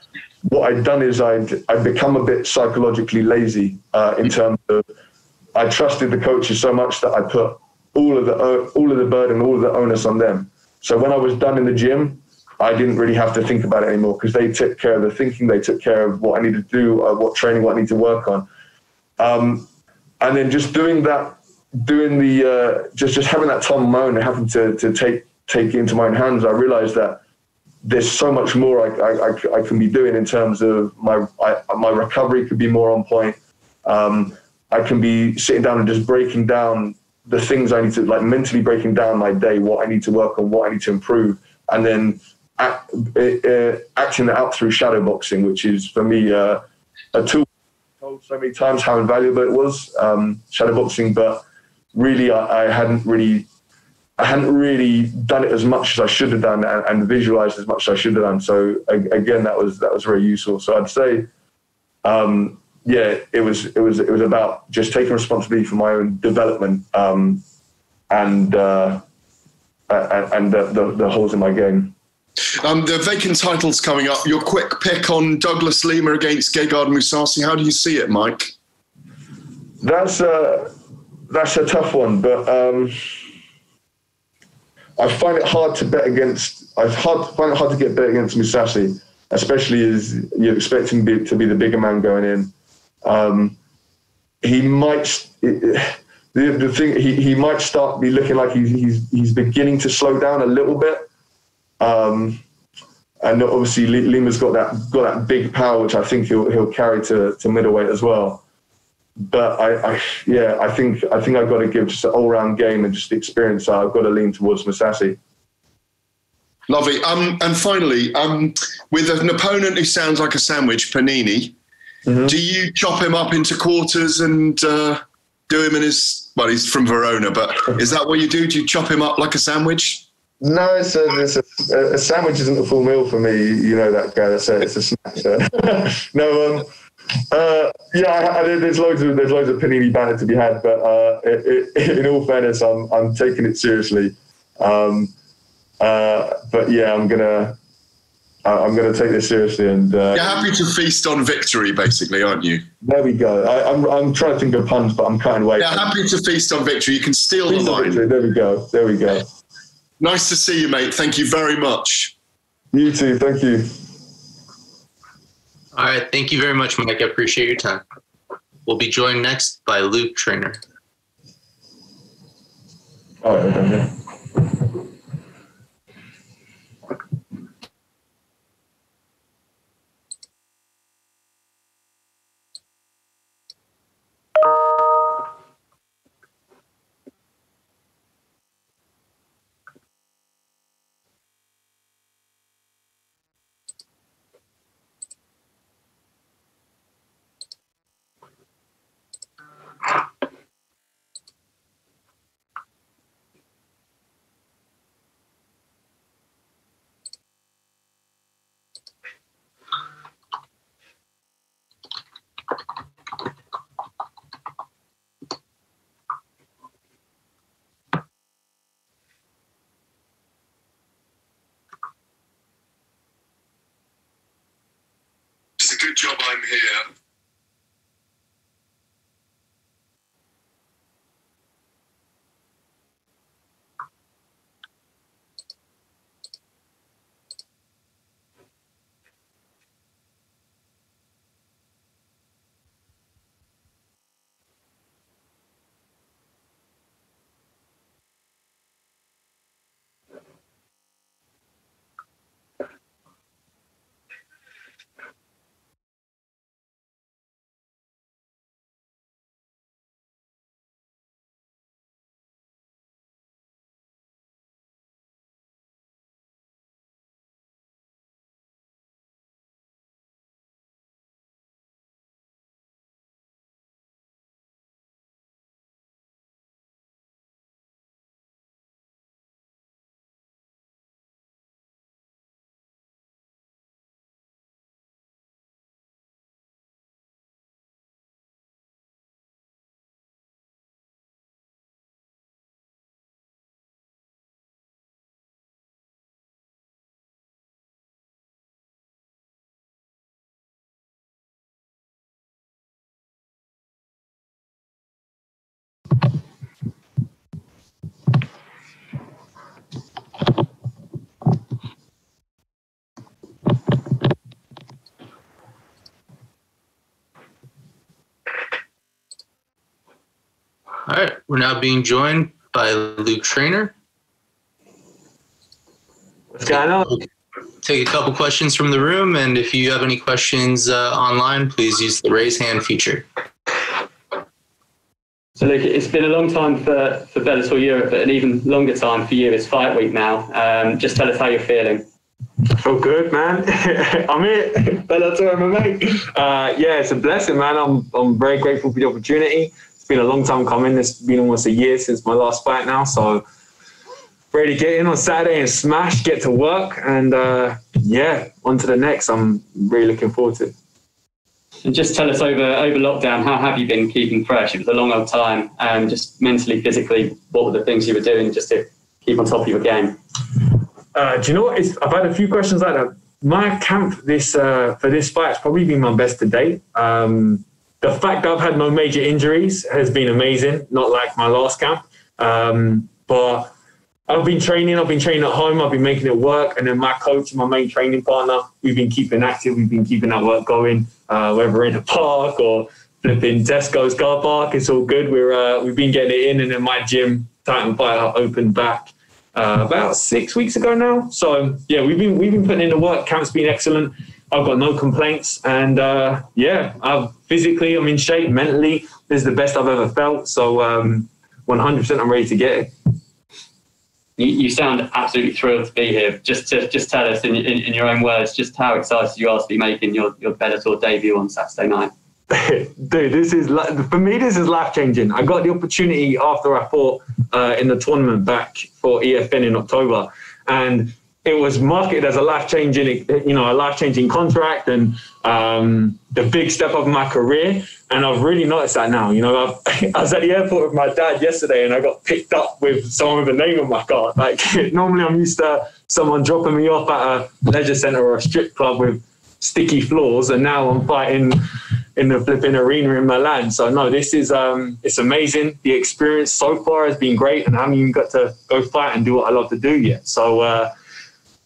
what I'd done is I'd become a bit psychologically lazy in terms of I trusted the coaches so much that I put all of the burden, all of the onus on them. So when I was done in the gym, I didn't really have to think about it anymore, because they took care of the thinking, they took care of what I needed to do, what training, what I need to work on. And then just doing the just having that time on my own and having to take it into my own hands, I realized that there's so much more I can be doing in terms of my recovery could be more on point. I can be sitting down and just breaking down the things I need to, like mentally breaking down my day, what I need to work on, what I need to improve, and then acting that out through shadow boxing, which is for me a tool. I've told so many times how invaluable it was, shadow boxing, but really I hadn't really done it as much as I should have done and visualized as much as I should have done. So again, that was very useful. So I'd say, it was about just taking responsibility for my own development and the holes in my game. The vacant title's coming up. Your quick pick on Douglas Lima against Gegard Mousasi. How do you see it, Mike? That's a tough one, but I find it hard to bet against. I find it hard to get bet against Mousasi, especially as you're expecting to be the bigger man going in. He might. The thing he might start be looking like he's beginning to slow down a little bit. And obviously Lima's got that big power, which I think he'll carry to middleweight as well. But I think I've got to give just an all-round game and just the experience. I've got to lean towards Mousasi. Lovely. And finally, with an opponent who sounds like a sandwich, Panini, Do you chop him up into quarters and do him in his? Well, he's from Verona, but is that what you do? Do you chop him up like a sandwich? No, a sandwich isn't a full meal for me. You know that, guy. It's a snack. No, there's loads of panini banter to be had, but in all fairness, I'm taking it seriously. But yeah, I'm gonna take this seriously, and you're happy to feast on victory, basically, aren't you? There we go. I'm trying to think of puns, but I'm cutting away. Yeah, happy to feast on victory. You can steal the line. There we go. Nice to see you, mate. Thank you very much. You too. Thank you. All right. Thank you very much, Mike. I appreciate your time. We'll be joined next by Luke Trainer. All right. Okay. It's a good job I'm here. All right, we're now being joined by Luke Trainer. What's going on? Take a couple questions from the room, and if you have any questions online, please use the raise hand feature. So, Luke, it's been a long time for Bellator Europe, but an even longer time for you. It's fight week now. Just tell us how you're feeling. I feel good, man. I'm here, Bellator MMA. Yeah, it's a blessing, man. I'm very grateful for the opportunity. It's been a long time coming. It's been almost a year since my last fight now, so ready to get in on Saturday and smash, get to work, and yeah, on to the next. I'm really looking forward to it. And just tell us over lockdown, how have you been keeping fresh? It was a long old time, just mentally, physically, what were the things you were doing just to keep on top of your game? Do you know what? I've had a few questions like that. My camp for this fight has probably been my best to date. The fact that I've had no major injuries has been amazing, not like my last camp. But I've been training at home, I've been making it work, and then my coach, my main training partner, we've been keeping active, we've been keeping that work going, whether in a park or flipping Tesco's car park, it's all good. We've been getting it in, and then my gym, Titan Fighter, opened back about 6 weeks ago now. So yeah, we've been putting in the work. Camp's been excellent. I've got no complaints, and yeah, physically I'm in shape. Mentally, this is the best I've ever felt. So 100%, I'm ready to get it. You sound absolutely thrilled to be here. Just tell us in your own words just how excited you are to be making your Bellator debut on Saturday night. Dude, for me, this is life-changing. I got the opportunity after I fought in the tournament back for EFN in October, and it was marketed as a life-changing contract and the big step of my career. And I've really noticed that now. You know, I was at the airport with my dad yesterday, and I got picked up with someone with a name on my card. Like, normally I'm used to someone dropping me off at a leisure centre or a strip club with sticky floors, and now I'm fighting in the flipping arena in Milan. So no, this is it's amazing. The experience so far has been great, and I haven't even got to go fight and do what I love to do yet. So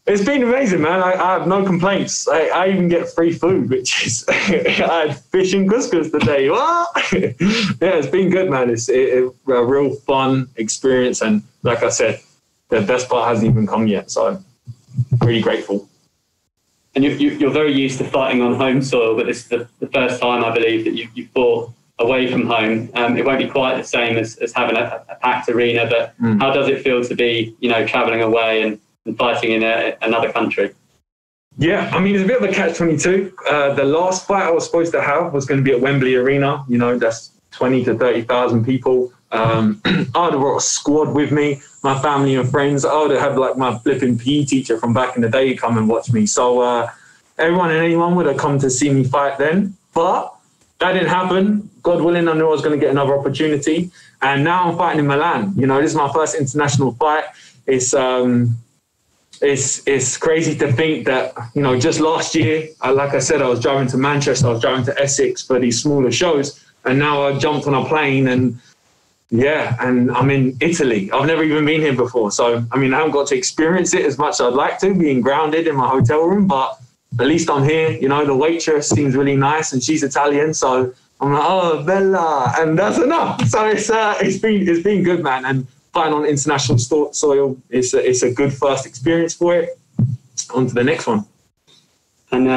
it's been amazing, man. I have no complaints. I even get free food, which is I had fish and couscous today. What? Yeah, it's been good, man. It's a real fun experience, and like I said, the best part hasn't even come yet. So I'm really grateful. And you're very used to fighting on home soil, but this is the first time, I believe, that you fought away from home. It won't be quite the same as having a packed arena, but how does it feel to be, travelling away and fighting in another country? Yeah, I mean, it's a bit of a catch-22. The last fight I was supposed to have was going to be at Wembley Arena. That's 20 to 30,000 people. I would have brought a squad with me, my family and friends. I would have had like my flipping PE teacher from back in the day come and watch me. So everyone and anyone would have come to see me fight then. But that didn't happen. God willing, I knew I was going to get another opportunity. And now I'm fighting in Milan. This is my first international fight. It's crazy to think that, just last year, like I said, I was driving to Manchester, I was driving to Essex for these smaller shows. And now I jumped on a plane and I'm in Italy. I've never even been here before. So, I haven't got to experience it as much as I'd like to, being grounded in my hotel room, but at least I'm here. The waitress seems really nice and she's Italian. So I'm like, oh, Bella, and that's enough. So it's been good, man. And fighting on international soil, it's a good first experience for it. On to the next one. And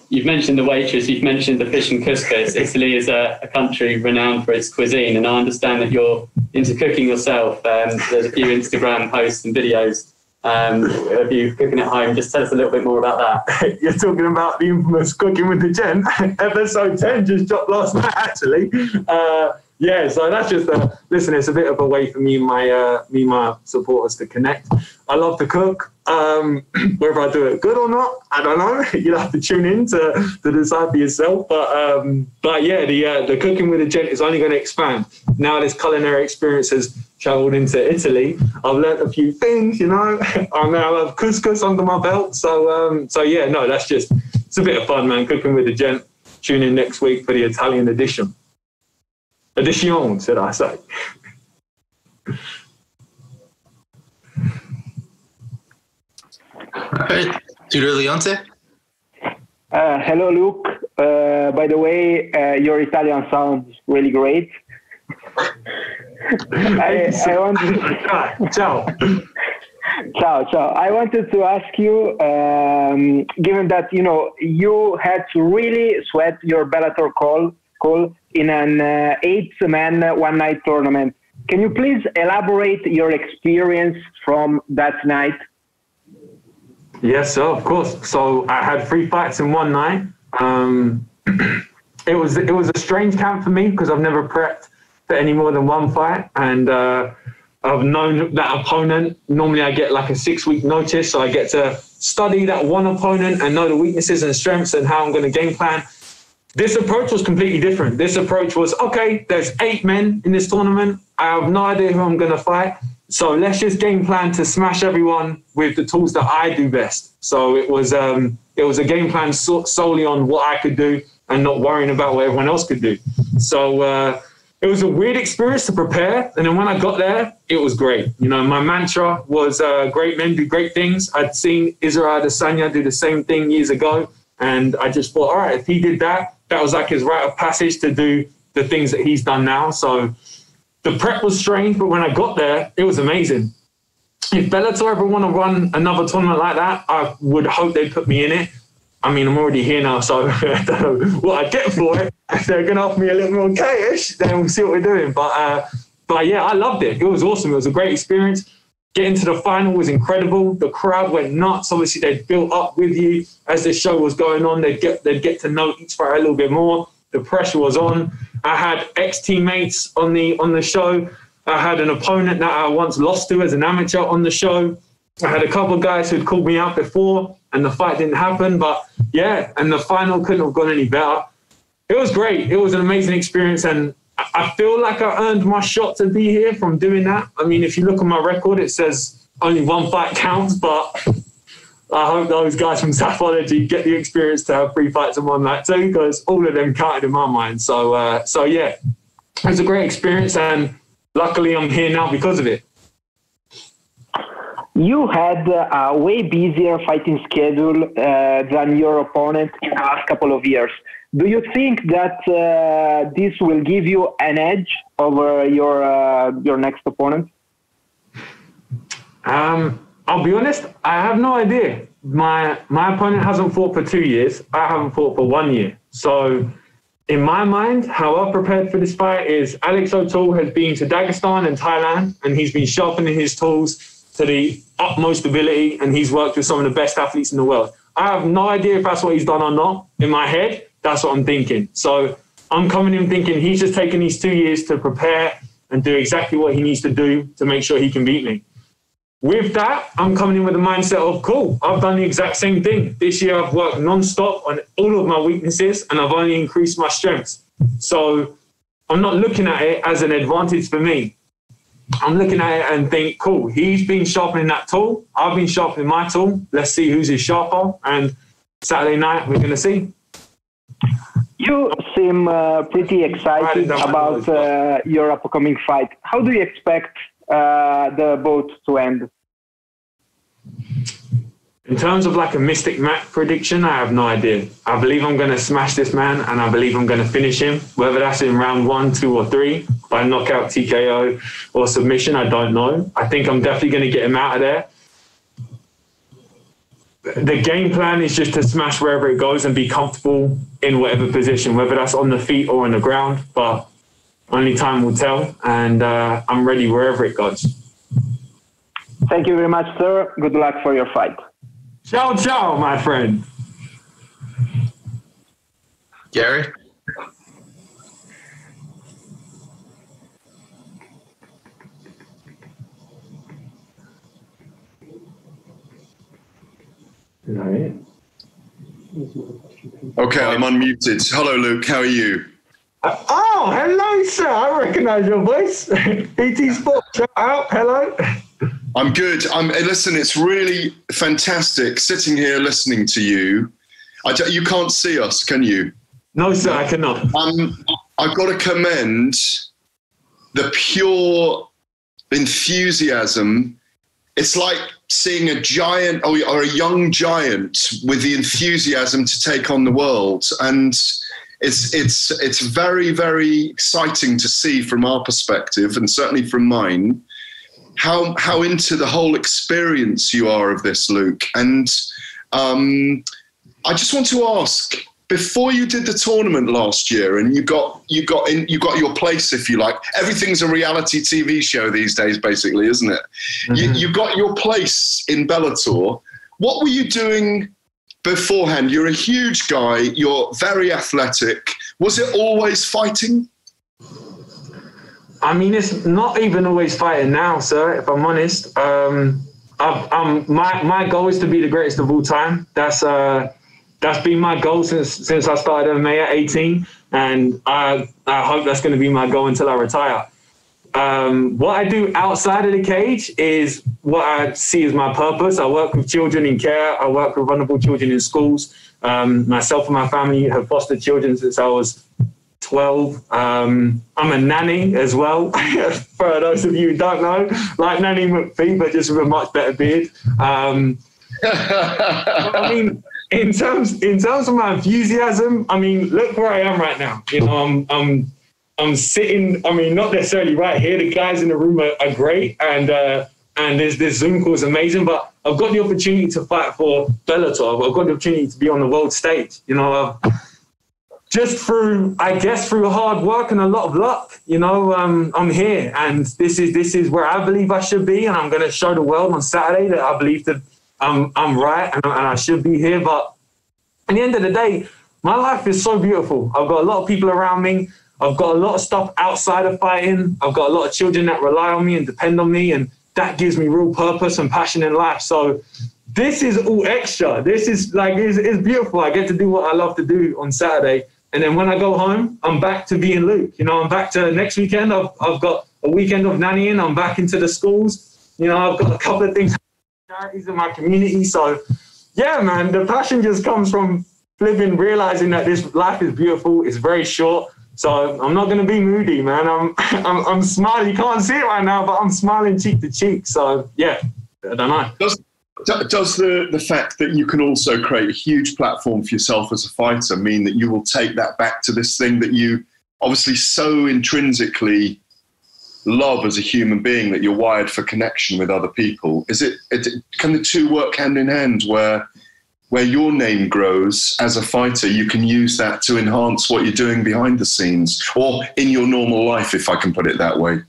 you've mentioned the waitress, you've mentioned the fish and couscous. Italy is a country renowned for its cuisine, and I understand that you're into cooking yourself. There's a few Instagram posts and videos of you cooking at home. Just tell us a little bit more about that. You're talking about the infamous Cooking with the Gent. Episode 10 just dropped last night, actually. So that's just listen, it's a bit of a way for me and my supporters to connect. I love to cook. Whether I do it good or not, I don't know. You'll have to tune in to decide for yourself. But yeah, the Cooking with a Gent is only going to expand. Now this culinary experience has travelled into Italy. I've learnt a few things, I now have couscous under my belt. So yeah, no, it's a bit of fun, man. Cooking with a Gent. Tune in next week for the Italian edition. Edition, should I say. All right, Tutor Leonte. Hello, Luke. By the way, your Italian sounds really great. Ciao. Ciao. I wanted to ask you, given that you had to really sweat your Bellator call in an 8-man one-night tournament, can you please elaborate your experience from that night? Yes, sir, of course. So I had 3 fights in one night. It was a strange camp for me because I've never prepped for any more than one fight, and I've known that opponent. Normally I get like a 6-week notice, so I get to study that one opponent and know the weaknesses and strengths and how I'm going to game plan. This approach was completely different. This approach was, okay, there's 8 men in this tournament. I have no idea who I'm going to fight. So let's just game plan to smash everyone with the tools that I do best. So it was a game plan solely on what I could do and not worrying about what everyone else could do. So it was a weird experience to prepare. And then when I got there, it was great. My mantra was great men do great things. I'd seen Israel Adesanya do the same thing years ago. And I just thought, all right, if he did that, that was like his rite of passage to do the things that he's done now. So the prep was strange, but when I got there, it was amazing. If Bellator ever want to run another tournament like that, I would hope they'd put me in it. I'm already here now, so I don't know what I get for it. If they're going to offer me a little more cash, then we'll see what we're doing. But yeah, I loved it. It was awesome. It was a great experience. Getting to the final was incredible. The crowd went nuts. Obviously, they'd built up with you as the show was going on. They'd get to know each fighter a little bit more. The pressure was on. I had ex-teammates on the show. I had an opponent that I once lost to as an amateur on the show. I had a couple of guys who'd called me out before, and the fight didn't happen. But yeah, and the final couldn't have gone any better. It was great. It was an amazing experience, and I feel like I earned my shot to be here from doing that. I mean, if you look at my record, it says only one fight counts, but I hope those guys from Sapphology get the experience to have 3 fights and 1 night too, because all of them counted in my mind. So yeah, it was a great experience, and luckily I'm here now because of it. You had a way busier fighting schedule than your opponent in the last couple of years. Do you think that this will give you an edge over your next opponent? I'll be honest, I have no idea. My opponent hasn't fought for 2 years. I haven't fought for 1 year. So in my mind, how I've prepared for this fight is Alex O'Toole has been to Dagestan and Thailand, and he's been sharpening his tools to the utmost ability, and he's worked with some of the best athletes in the world. I have no idea if that's what he's done or not. In my head, that's what I'm thinking. So I'm coming in thinking he's just taken these 2 years to prepare and do exactly what he needs to do to make sure he can beat me. With that, I'm coming in with the mindset of, cool, I've done the exact same thing. This year I've worked non-stop on all of my weaknesses, and I've only increased my strengths. So I'm not looking at it as an advantage for me. I'm looking at it and think, cool, he's been sharpening that tool. I've been sharpening my tool. Let's see who's is sharper. And Saturday night, we're going to see. You seem pretty excited about your upcoming fight. How do you expect the boat to end? In terms of like a Mystic Mac prediction, I have no idea. I believe I'm going to smash this man, and I believe I'm going to finish him. Whether that's in round 1, 2, or 3, by knockout, TKO, or submission, I don't know. I think I'm definitely going to get him out of there. The game plan is just to smash wherever it goes and be comfortable in whatever position, whether that's on the feet or on the ground. But only time will tell, and I'm ready wherever it goes. Thank you very much, sir. Good luck for your fight. Ciao, ciao, my friend. Gary? Okay, I'm unmuted. Hello, Luke. How are you? Oh, hello, sir. I recognize your voice. BT Sports, shout out. Hello. I'm good. Listen, it's really fantastic sitting here listening to you. You can't see us, can you? No, sir, I cannot. I've got to commend the pure enthusiasm. It's like seeing a giant or a young giant with the enthusiasm to take on the world. And it's very, very exciting to see from our perspective, and certainly from mine, how into the whole experience you are of this, Luke. And I just want to ask, before you did the tournament last year and you got your place, if you like, everything's a reality TV show these days, basically, isn't it? Mm-hmm. You got your place in Bellator. What were you doing beforehand? You're a huge guy. You're very athletic. Was it always fighting? I mean, it's not even always fighting now, sir, if I'm honest. My goal is to be the greatest of all time. That's been my goal since I started MMA at 18, and I hope that's going to be my goal until I retire. What I do outside of the cage is what I see as my purpose. I work with children in care. I work with vulnerable children in schools. Myself and my family have fostered children since I was 12. I'm a nanny as well, for those of you who don't know, like Nanny McPhee, but just with a much better beard. I mean, in terms of my enthusiasm, I mean, look where I am right now. You know, I'm sitting, I mean, not necessarily right here. The guys in the room are great, and this Zoom call is amazing, but I've got the opportunity to fight for Bellator. I've got the opportunity to be on the world stage. You know, just through, I guess, through hard work and a lot of luck, you know, I'm here, and this is where I believe I should be, and I'm going to show the world on Saturday that I believe that I'm right and I should be here. But at the end of the day, my life is so beautiful. I've got a lot of people around me. I've got a lot of stuff outside of fighting. I've got a lot of children that rely on me and depend on me, and that gives me real purpose and passion in life. So this is all extra. This is like, it's beautiful. I get to do what I love to do on Saturday. And then when I go home, I'm back to being Luke. You know, I'm back to next weekend. I've got a weekend of nannying. I'm back into the schools. You know, I've got a couple of things, charities in my community. So yeah, man, the passion just comes from realizing that this life is beautiful. It's very short. So I'm not going to be moody, man. I'm smiling. You can't see it right now, but I'm smiling cheek to cheek. So yeah, I don't know. Does the fact that you can also create a huge platform for yourself as a fighter mean that you will take that back to this thing that you obviously so intrinsically love as a human being, that you're wired for connection with other people? Can the two work hand in hand, where your name grows as a fighter, you can use that to enhance what you're doing behind the scenes or in your normal life, if I can put it that way?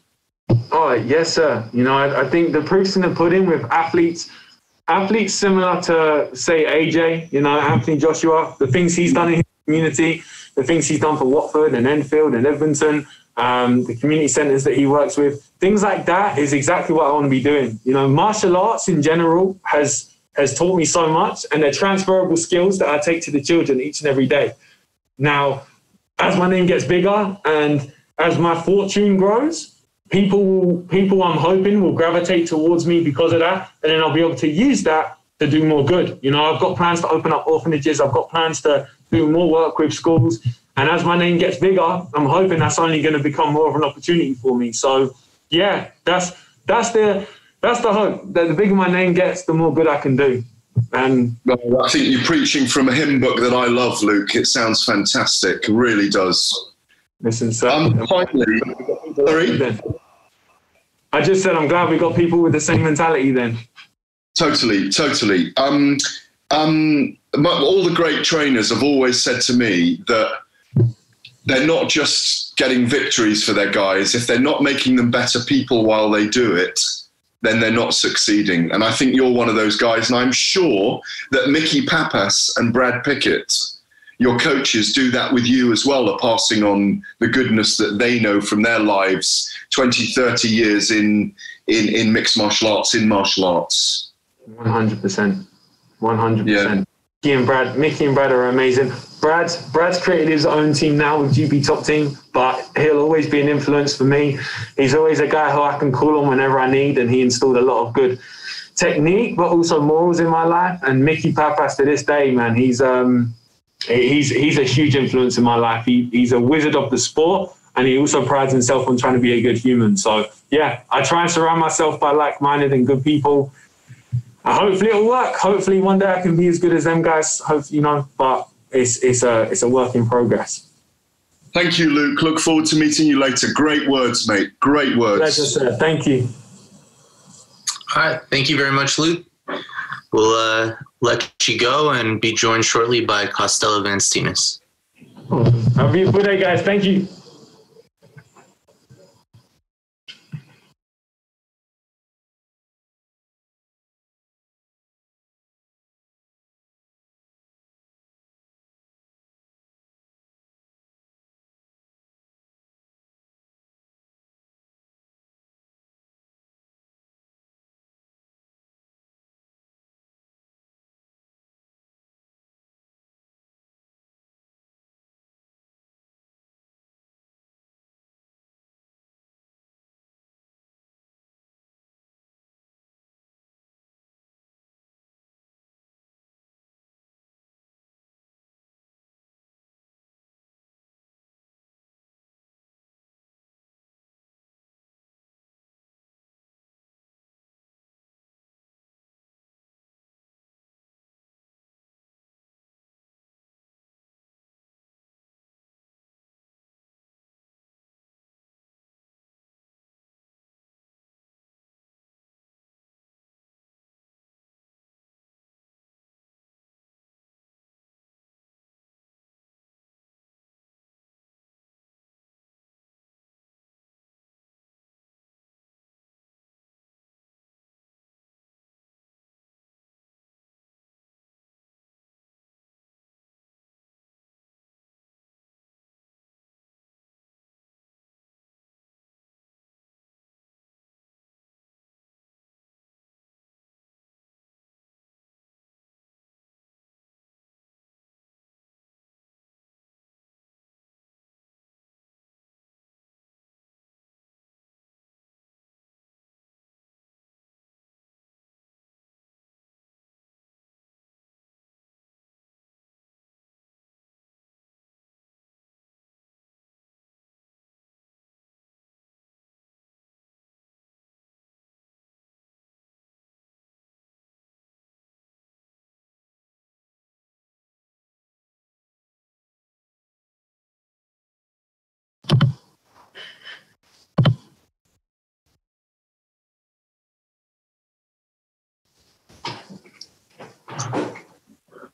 Oh, yes, sir. You know, I think the proof's in the pudding with athletes similar to, say, AJ, you know, Anthony Joshua, the things he's done in his community, the things he's done for Watford and Enfield and Edmonton, the community centres that he works with, things like that is exactly what I want to be doing. You know, martial arts in general has taught me so much, and they're transferable skills that I take to the children each and every day. Now, as my name gets bigger and as my fortune grows, people I'm hoping will gravitate towards me because of that, and then I'll be able to use that to do more good. You know, I've got plans to open up orphanages. I've got plans to do more work with schools. And as my name gets bigger, I'm hoping that's only going to become more of an opportunity for me. So yeah, that's the hope, that the bigger my name gets, the more good I can do. And I think you're preaching from a hymn book that I love, Luke. It sounds fantastic. It really does. Listen, sir. Finally, sorry? I just said I'm glad we got people with the same mentality then. Totally. All the great trainers have always said to me that they're not just getting victories for their guys. If they're not making them better people while they do it, then they're not succeeding. And I think you're one of those guys. And I'm sure that Mickey Pappas and Brad Pickett, your coaches, do that with you as well, are passing on the goodness that they know from their lives, 20, 30 years in mixed martial arts, in martial arts. 100%. 100%. Yeah. Mickey and Brad are amazing. Brad's created his own team now with GB Top Team, but he'll always be an influence for me. He's always a guy who I can call on whenever I need, and he installed a lot of good technique, but also morals in my life. And Mickey Pappas, to this day, man, he's a huge influence in my life. He's a wizard of the sport, and he also prides himself on trying to be a good human. So yeah, I try and surround myself by like-minded and good people. Hopefully it'll work. Hopefully one day I can be as good as them guys. Hopefully, you know, but it's a work in progress. Thank you, Luke. Look forward to meeting you later. Great words, mate. Great words. Pleasure, sir. Thank you. All right. Thank you very much, Luke. We'll let you go and be joined shortly by Costello van Steenis. Have a beautiful day, guys. Thank you.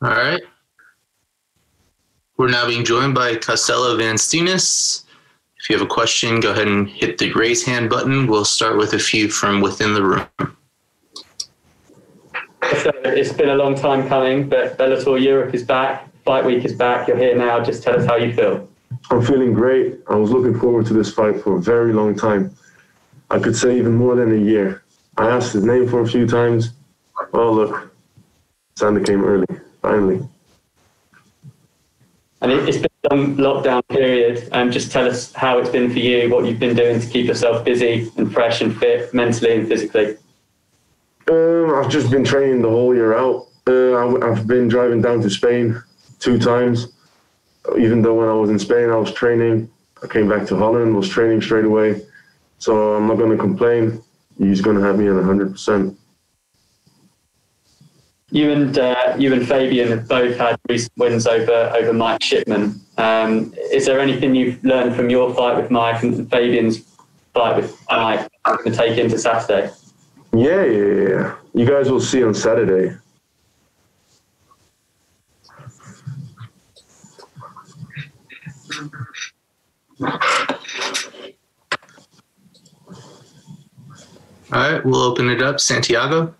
All right. We're now being joined by Costello van Steenis. If you have a question, go ahead and hit the raise hand button. We'll start with a few from within the room. So it's been a long time coming, but Bellator Europe is back. Fight week is back. You're here now. Just tell us how you feel. I'm feeling great. I was looking forward to this fight for a very long time. I could say even more than a year. I asked his name for a few times. Oh, look. Sander came early, finally. And it's been a long lockdown period. Just tell us how it's been for you, what you've been doing to keep yourself busy and fresh and fit mentally and physically. I've just been training the whole year out. I've been driving down to Spain 2 times. Even though when I was in Spain, I was training. I came back to Holland, was training straight away. So I'm not going to complain. He's going to have me at 100%. You and Fabian have both had recent wins over Mike Shipman. Is there anything you've learned from your fight with Mike and Fabian's fight with Mike to take into Saturday? Yeah. You guys will see on Saturday. All right, we'll open it up. Santiago?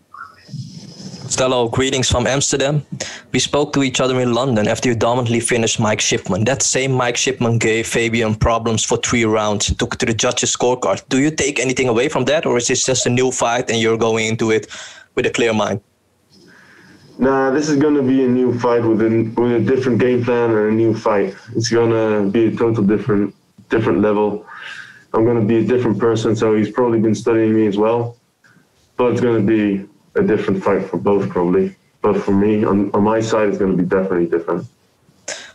Costello, greetings from Amsterdam. We spoke to each other in London after you dominantly finished Mike Shipman. That same Mike Shipman gave Fabian problems for 3 rounds and took it to the judges' scorecard. Do you take anything away from that, or is this just a new fight and you're going into it with a clear mind? Nah, this is going to be a new fight with a different game plan and a new fight. It's going to be a total different level. I'm going to be a different person, so he's probably been studying me as well. But it's going to be a different fight for both, probably. But for me, on my side, it's going to be definitely different.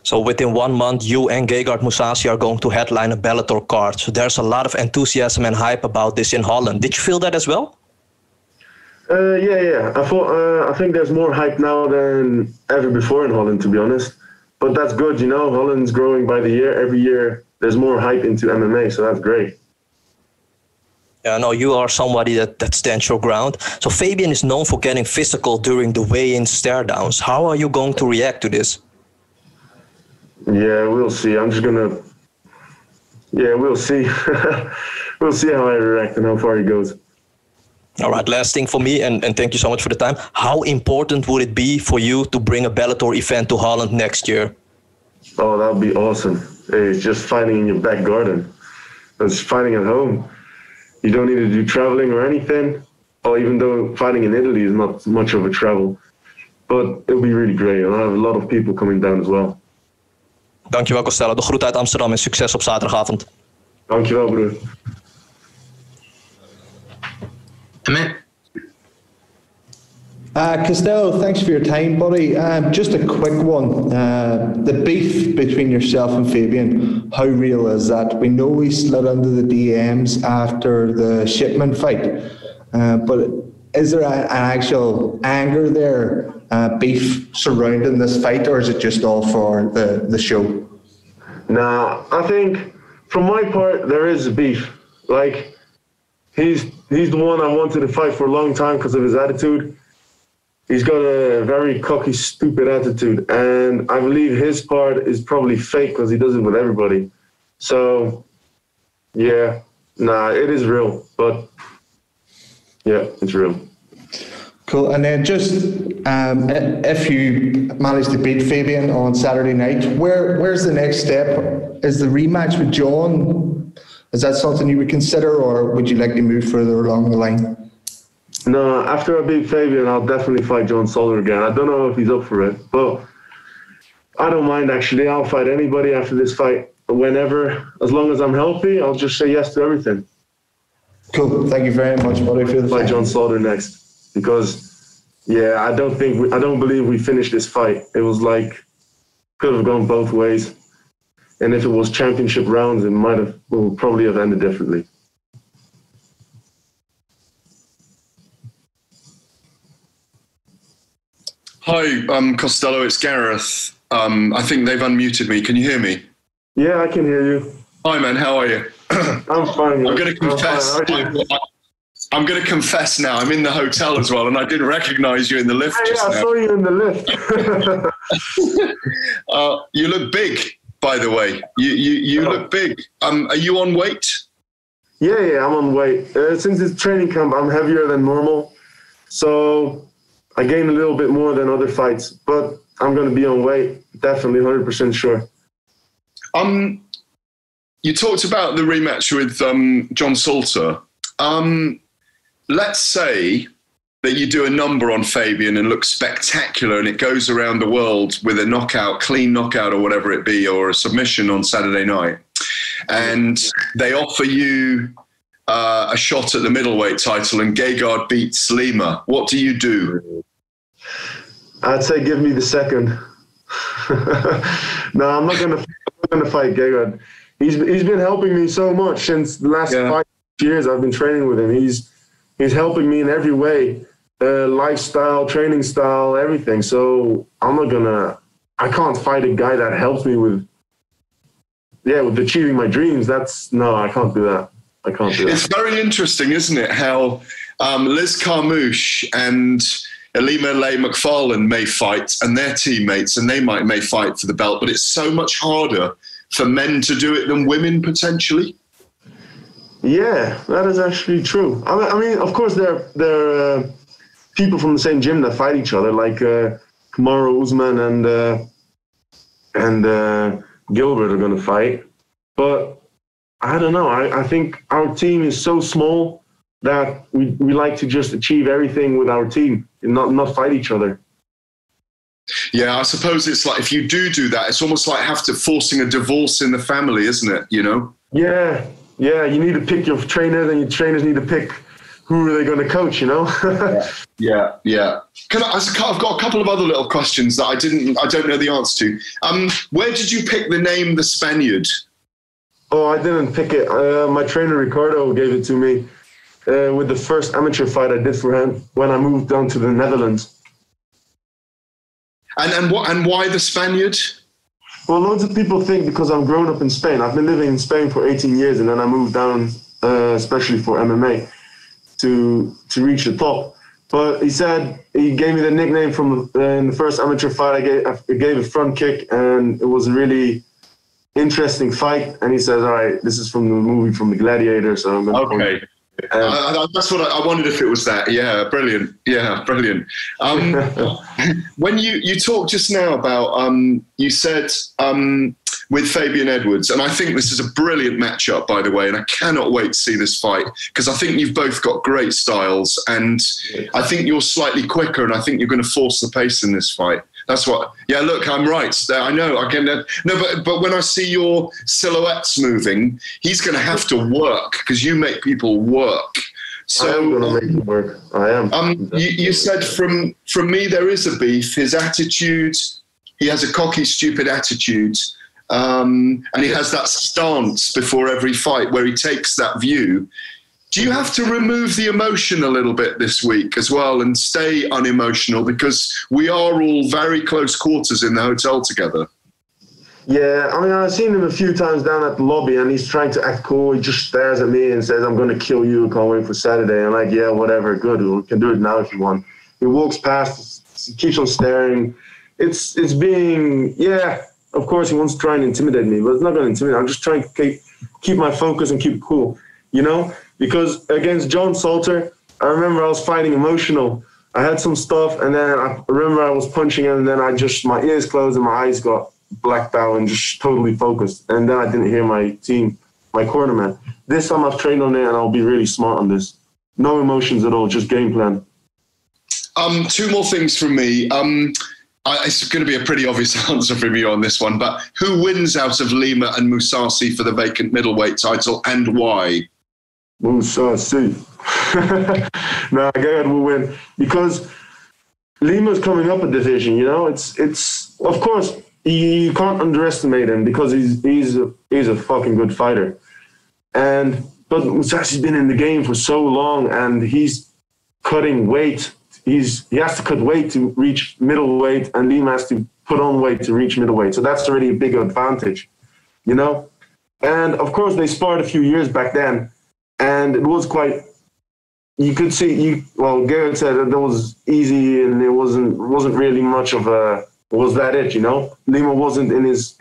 So within 1 month, you and Gegard Mousasi are going to headline a Bellator card. So there's a lot of enthusiasm and hype about this in Holland. Did you feel that as well? Yeah. I think there's more hype now than ever before in Holland, to be honest. But that's good, you know. Holland's growing by the year. Every year, there's more hype into MMA, so that's great. Yeah, no, you are somebody that stands your ground. So Fabian is known for getting physical during the weigh-in stare-downs. How are you going to react to this? Yeah, we'll see. We'll see. We'll see how I react and how far he goes. All right, last thing for me, and thank you so much for the time. How important would it be for you to bring a Bellator event to Holland next year? Oh, that would be awesome. It's just fighting in your back garden. It's fighting at home. You don't need to do traveling or anything. Or even though fighting in Italy is not much of a travel. But it'll be really great. I'll have a lot of people coming down as well. Dankjewel, Costello. De groet uit Amsterdam en succes op zaterdagavond. Dankjewel, broer. Costello, thanks for your time, buddy. Just a quick one. The beef between yourself and Fabian, how real is that? We know he slid under the DMs after the Shipman fight, but is there an actual anger there, beef surrounding this fight, or is it just all for the show? Nah, I think from my part, there is beef. Like, he's the one I wanted to fight for a long time because of his attitude. He's got a very cocky, stupid attitude, and I believe his part is probably fake because he does it with everybody. So, yeah, it is real, but yeah, it's real. Cool. And then just if you manage to beat Fabian on Saturday night, where's the next step? Is the rematch with John? Is that something you would consider, or would you like to move further along the line? No, after I beat Fabian, I'll definitely fight John Soler again. I don't know if he's up for it, but I don't mind, actually. I'll fight anybody after this fight, whenever. As long as I'm healthy, I'll just say yes to everything. Cool. Thank you very much, buddy, for the fight. John Soler next, because, yeah, I don't believe we finished this fight. It was like, could have gone both ways. And if it was championship rounds, we'll probably have ended differently. Hi, Costello, it's Gareth. I think they've unmuted me. Can you hear me? Yeah, I can hear you. Hi, man. How are you? I'm fine. I'm going to confess. I'm going to confess now, I'm in the hotel as well, and I didn't recognize you in the lift just I now. saw you in the lift. You look big, by the way. You look big. Are you on weight? Yeah, I'm on weight. Since it's training camp, I'm heavier than normal. So I gain a little bit more than other fights, but I'm going to be on weight, definitely 100% sure. You talked about the rematch with John Salter. Let's say that you do a number on Fabian and look spectacular and it goes around the world with a knockout, clean knockout or whatever it be, or a submission on Saturday night. And they offer you a shot at the middleweight title and Gegard beats Lima. What do you do? I'd say give me the second. No, I'm not going to fight Gegard. He's been helping me so much since the last 5 years I've been training with him. He's helping me in every way, lifestyle, training style, everything. So I can't fight a guy that helps me with achieving my dreams. I can't do that. It's very interesting, isn't it? How Liz Carmouche and Elima Leigh McFarlane may fight and their teammates, and they may fight for the belt, but it's so much harder for men to do it than women potentially. Yeah, that is actually true. I mean, of course, there are people from the same gym that fight each other, like Kamaru Usman and Gilbert are going to fight. But I don't know. I think our team is so small that we like to just achieve everything with our team and not fight each other. Yeah, I suppose it's like if you do that, it's almost like forcing a divorce in the family, isn't it? You know? Yeah. You need to pick your trainer, then your trainers need to pick who are they going to coach, you know? Yeah. I've got a couple of other little questions that I don't know the answer to. Where did you pick the name The Spaniard? Oh, I didn't pick it. My trainer, Ricardo, gave it to me with the first amateur fight I did for him when I moved down to the Netherlands. And why The Spaniard? Well, loads of people think because I'm grown up in Spain. I've been living in Spain for 18 years, and then I moved down, especially for MMA, to reach the top. But he gave me the nickname from in the first amateur fight. I gave a front kick, and it was a really interesting fight. And he says, "All right, this is from the movie from the Gladiator." So I'm going to okay. That's what I wondered if it was that. Yeah, brilliant. When you talked just now about, you said with Fabian Edwards, and I think this is a brilliant matchup, by the way, and I cannot wait to see this fight because I think you've both got great styles, and I think you're slightly quicker, and I think you're going to force the pace in this fight. That's what. Yeah, look, I'm right. I know. I can. No, but when I see your silhouettes moving, he's going to have to work because you make people work. So I am going to make him work. I am. You said from me there is a beef. His attitude. He has a cocky, stupid attitude, and he has that stance before every fight where he takes that view. Do you have to remove the emotion a little bit this week as well and stay unemotional because we are all very close quarters in the hotel together? Yeah, I mean, I've seen him a few times down at the lobby and he's trying to act cool. He just stares at me and says, "I'm going to kill you. Can't wait for Saturday." I'm like, "Yeah, whatever. Good. We can do it now if you want." He walks past, keeps on staring. It's being, of course he wants to try and intimidate me, but it's not going to intimidate. I'm just trying to keep my focus and keep it cool, you know? Because against John Salter, I remember I was fighting emotional. I had some stuff, and then I remember I was punching him, and then my ears closed and my eyes got blacked out and just totally focused. And then I didn't hear my team, my cornerman. This time I've trained on it, and I'll be really smart on this. No emotions at all, just game plan. Two more things from me. It's going to be a pretty obvious answer from you on this one, but who wins out of Lima and Mousasi for the vacant middleweight title, and why? Mousasi. No, Gegard will win because Lima's coming up a division. You know, it's of course you can't underestimate him because he's a fucking good fighter, but Mousasi's been in the game for so long and he's cutting weight. He has to cut weight to reach middleweight, and Lima has to put on weight to reach middleweight. So that's already a big advantage, you know. And of course they sparred a few years back then. And it was quite, you could see, Garrett said that was easy and it wasn't really much of a, was that it, you know? Lima wasn't in his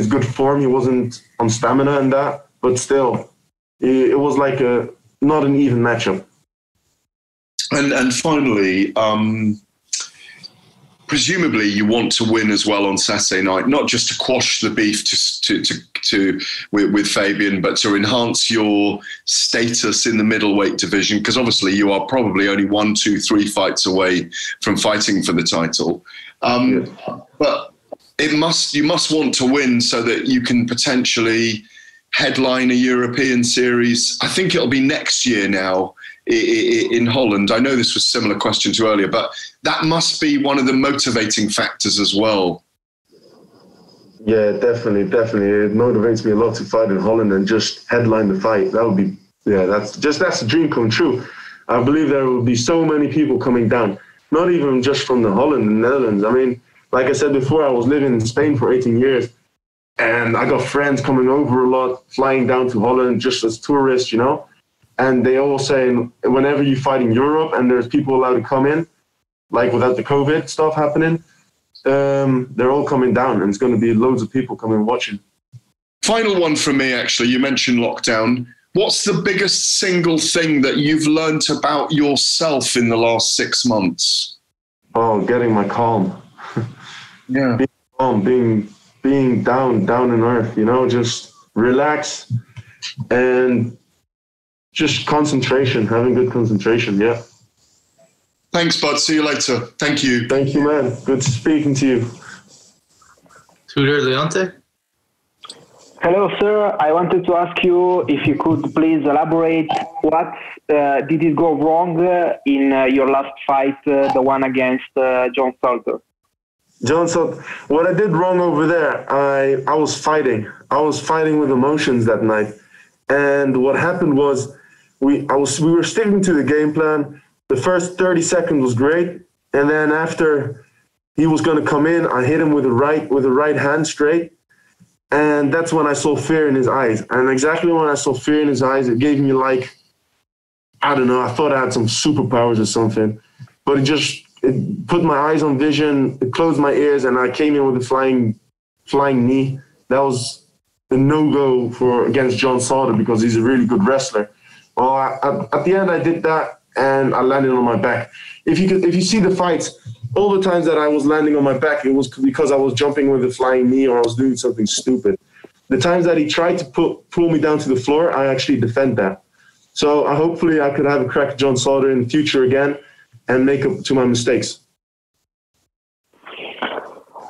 good form. He wasn't on stamina and that, but still, it was like not an even matchup. And finally, presumably you want to win as well on Saturday night, not just to quash the beef with Fabian, but to enhance your status in the middleweight division, because obviously you are probably only 1, 2, 3 fights away from fighting for the title. But you must want to win so that you can potentially headline a European series. I think it'll be next year now in Holland. I know this was a similar question to earlier, but that must be one of the motivating factors as well. Yeah, definitely. It motivates me a lot to fight in Holland and just headline the fight. That would be, that's a dream come true. I believe there will be so many people coming down, not even just from the Holland and Netherlands. I mean, like I said before, I was living in Spain for 18 years and I got friends coming over a lot, flying down to Holland just as tourists, you know, and they all saying whenever you fight in Europe and there's people allowed to come in, like without the COVID stuff happening, they're all coming down and it's going to be loads of people coming watching. Final one from me, actually. You mentioned lockdown. What's the biggest single thing that you've learned about yourself in the last 6 months? Oh, getting my calm. Yeah. Being calm, being down in earth, you know, just relax and just concentration, having good concentration, yeah. Thanks, bud. See you later. Thank you. Thank you, man. Good speaking to you. Tudor Leonte? Hello, sir. I wanted to ask you if you could please elaborate what did it go wrong in your last fight, the one against John Salter? John Salter, what I did wrong over there, I was fighting. I was fighting with emotions that night. And what happened was we were sticking to the game plan. The first 30 seconds was great. And then after he was going to come in, I hit him with the right hand straight. And that's when I saw fear in his eyes. And exactly when I saw fear in his eyes, it gave me like, I don't know, I thought I had some superpowers or something. But it put my eyes on vision, it closed my ears, and I came in with a flying knee. That was a no-go against John Salter because he's a really good wrestler. Well, at the end, I did that, and I landed on my back. If you see the fights, all the times that I was landing on my back, it was because I was jumping with a flying knee or I was doing something stupid. The times that he tried to pull me down to the floor, I actually defend that. So hopefully I could have a crack at John Salter in the future again and make up to my mistakes.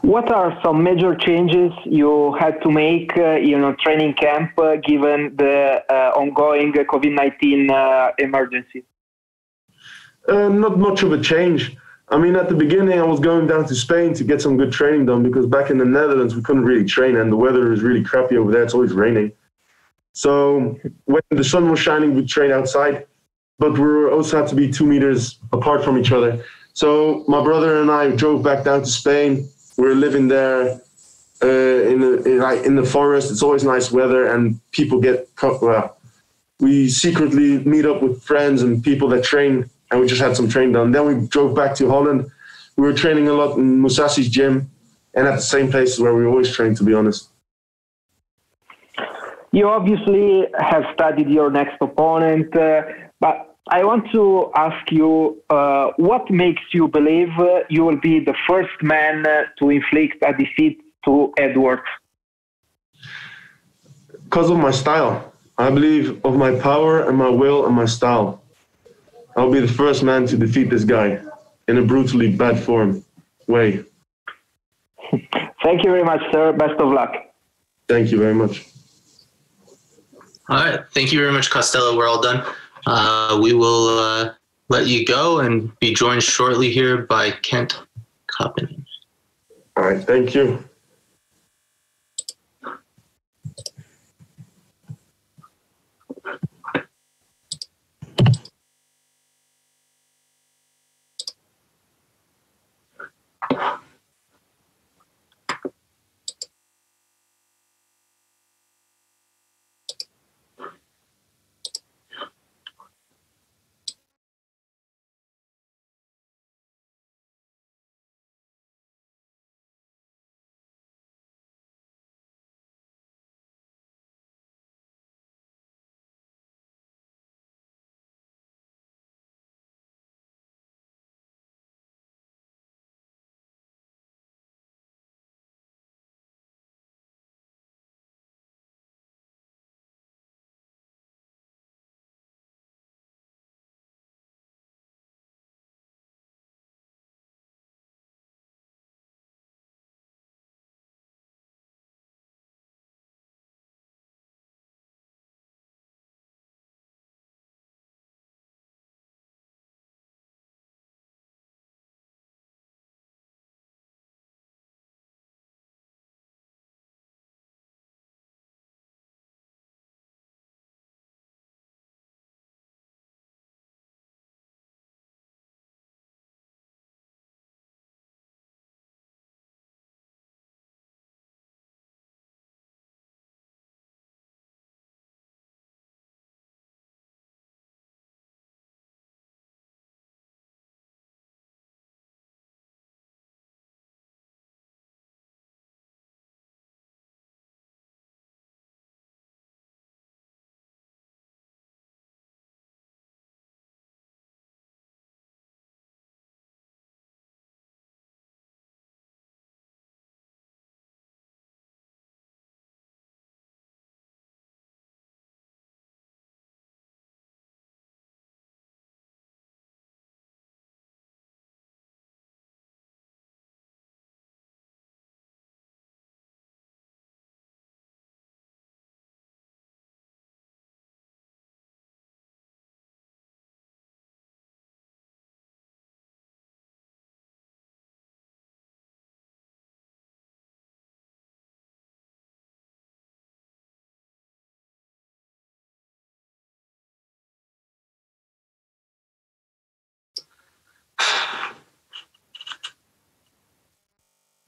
What are some major changes you had to make in training camp given the ongoing COVID-19 emergency? Not much of a change. I mean, at the beginning, I was going down to Spain to get some good training done because back in the Netherlands, we couldn't really train and the weather is really crappy over there. It's always raining. So when the sun was shining, we'd train outside, but we also had to be 2 meters apart from each other. So my brother and I drove back down to Spain. We were living there in the forest. It's always nice weather and people we secretly meet up with friends and people that train, and we just had some training done. Then we drove back to Holland. We were training a lot in Musashi's gym and at the same places where we always train, to be honest. You obviously have studied your next opponent, but I want to ask you, what makes you believe you will be the first man to inflict a defeat to Edwards? Because of my style. I believe of my power and my will and my style. I'll be the first man to defeat this guy in a brutally bad way. Thank you very much, sir. Best of luck. Thank you very much. All right. Thank you very much, Costello. We're all done. We will let you go and be joined shortly here by Kent Kauppinen. All right. Thank you.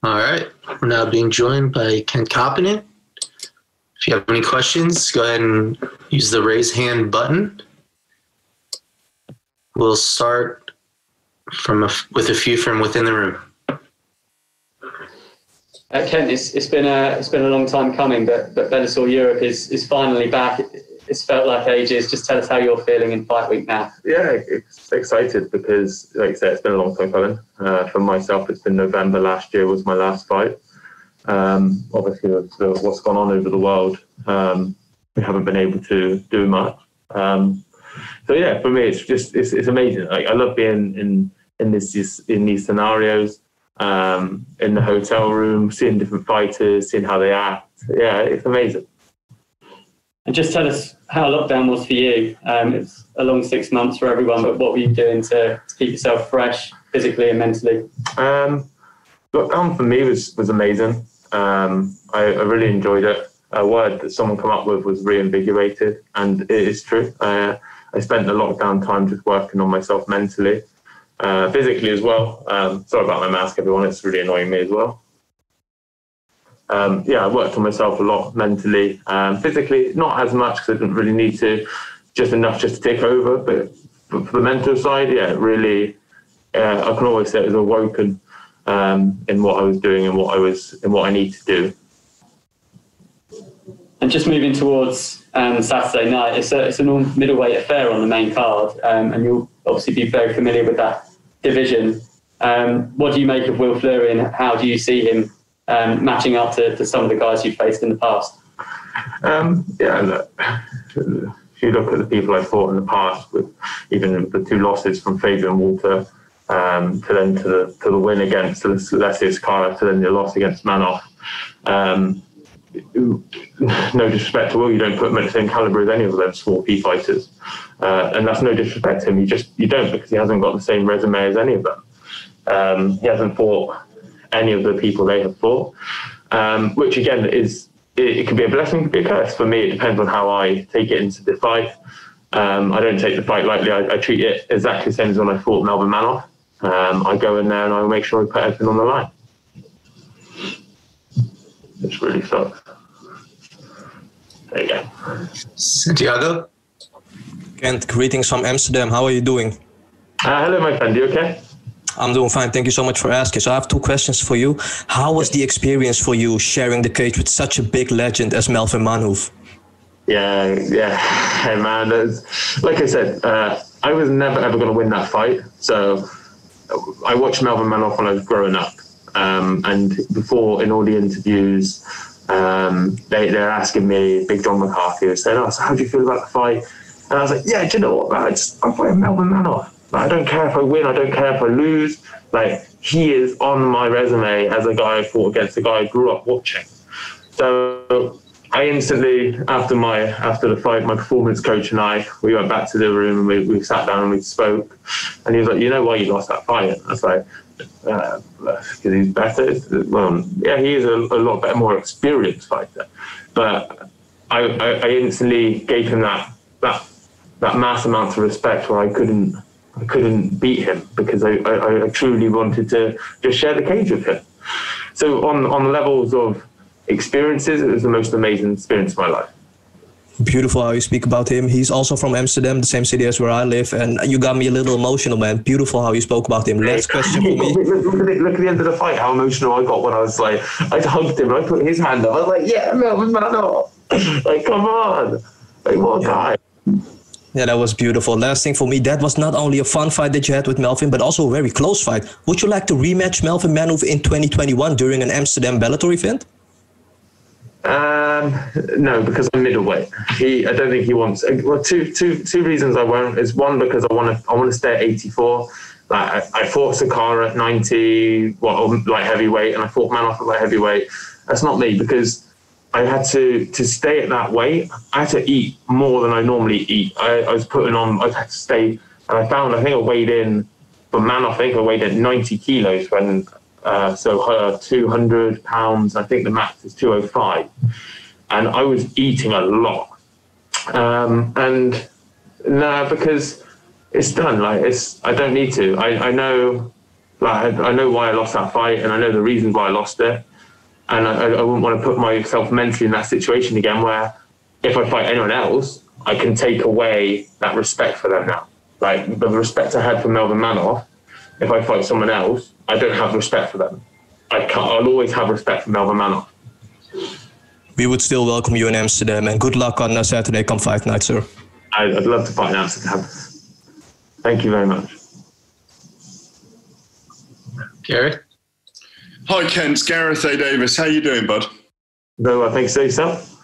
All right. We're now being joined by Ken Kauppinen. If you have any questions, go ahead and use the raise hand button. We'll start with a few from within the room. Ken, it's been a long time coming, but Bellator Europe is finally back. It's felt like ages. Just tell us how you're feeling in fight week now. Yeah, excited because, like I said, it's been a long time coming. For myself, it's been November last year was my last fight. Obviously, what's gone on over the world, we haven't been able to do much. So yeah, for me, it's amazing. Like, I love being in these scenarios, in the hotel room, seeing different fighters, seeing how they act. Yeah, it's amazing. And just tell us how lockdown was for you. It's a long 6 months for everyone, but what were you doing to keep yourself fresh, physically and mentally? Lockdown for me was amazing. I really enjoyed it. A word that someone come up with was reinvigorated, and it is true. I spent the lockdown time just working on myself mentally, physically as well. Sorry about my mask, everyone. It's really annoying me as well. I worked on myself a lot mentally. Physically, not as much because I didn't really need to, just enough just to take over. But for the mental side, yeah, really, I can always say it was awoken in what I was doing and what I need to do. And just moving towards Saturday night, it's a middleweight affair on the main card, and you'll obviously be very familiar with that division. What do you make of Will Fleury, and how do you see him matching up to some of the guys you've faced in the past? If you look at the people I fought in the past, with even the 2 losses from Fabian Walter, to the win against Lesius Kara, to then the loss against Manov. No disrespect to Will, you don't put him at the same caliber as any of those 4P fighters, and that's no disrespect to him. You don't, because he hasn't got the same resume as any of them. He hasn't fought any of the people they have fought, which again it could be a blessing, it could be a curse. For me, it depends on how I take it into the fight. I don't take the fight lightly. I treat it exactly the same as when I fought Melvin Manoff. I go in there and I make sure I put everything on the line. It really sucks. There you go. Santiago? Kent, greetings from Amsterdam. How are you doing? Hello, my friend. You okay? I'm doing fine. Thank you so much for asking. So I have 2 questions for you. How was the experience for you sharing the cage with such a big legend as Melvin Manhoef? Yeah. Hey, man. Like I said, I was never, ever going to win that fight. So I watched Melvin Manoff when I was growing up. And before, in all the interviews, they're asking me, Big John McCarthy, saying, so how do you feel about the fight? And I was like, yeah, do you know what, man? I'm fighting Melvin Manoff. Like, I don't care if I win, I don't care if I lose. Like, he is on my resume as a guy I fought against, a guy I grew up watching. So I instantly, after the fight, my performance coach and I, we went back to the room and we sat down and we spoke. And he was like, you know why you lost that fight? And I was like, because he's better. Well, yeah, he is a lot better, more experienced fighter. But I instantly gave him that mass amount of respect where I couldn't beat him, because I truly wanted to just share the cage with him. So on levels of experiences, it was the most amazing experience of my life. Beautiful how you speak about him. He's also from Amsterdam, the same city as where I live, and you got me a little emotional, man. Beautiful how you spoke about him. Last question for me. Look at the end of the fight, how emotional I got when I was like, I hugged him and I put his hand up. I was like, yeah, Melvin Manoff. Like, come on. Like, what a guy. Yeah, that was beautiful. Last thing for me, that was not only a fun fight that you had with Melvin, but also a very close fight. Would you like to rematch Melvin Manoff in 2021 during an Amsterdam Bellator event? No, because I'm middleweight. I don't think he wants. Well, two reasons I won't is, one, because I want to stay at 84. Like I fought Sakara at 90, light heavyweight, and I fought Manoff at light heavyweight. That's not me, because I had to stay at that weight. I had to eat more than I normally eat. I was putting on. I had to stay, and I found, I think I weighed in for Manoff. I think I weighed at 90 kilos when. So her 200 pounds, I think the max is 205. And I was eating a lot. And no, because it's done. Like, I don't need to. I know Like, I know why I lost that fight, and I know the reasons why I lost it. And I wouldn't want to put myself mentally in that situation again where if I fight anyone else, I can take away that respect for them now. Like, the respect I had for Melvin Manoff, if I fight someone else, I don't have respect for them. I'll always have respect for Melvin Manoff. We would still welcome you in Amsterdam, and good luck on Saturday come fight night, sir. I'd love to fight in Amsterdam. Thank you very much. Gareth? Hi, Ken. It's Gareth A. Davis. How you doing, bud? Very well, thanks. So yourself?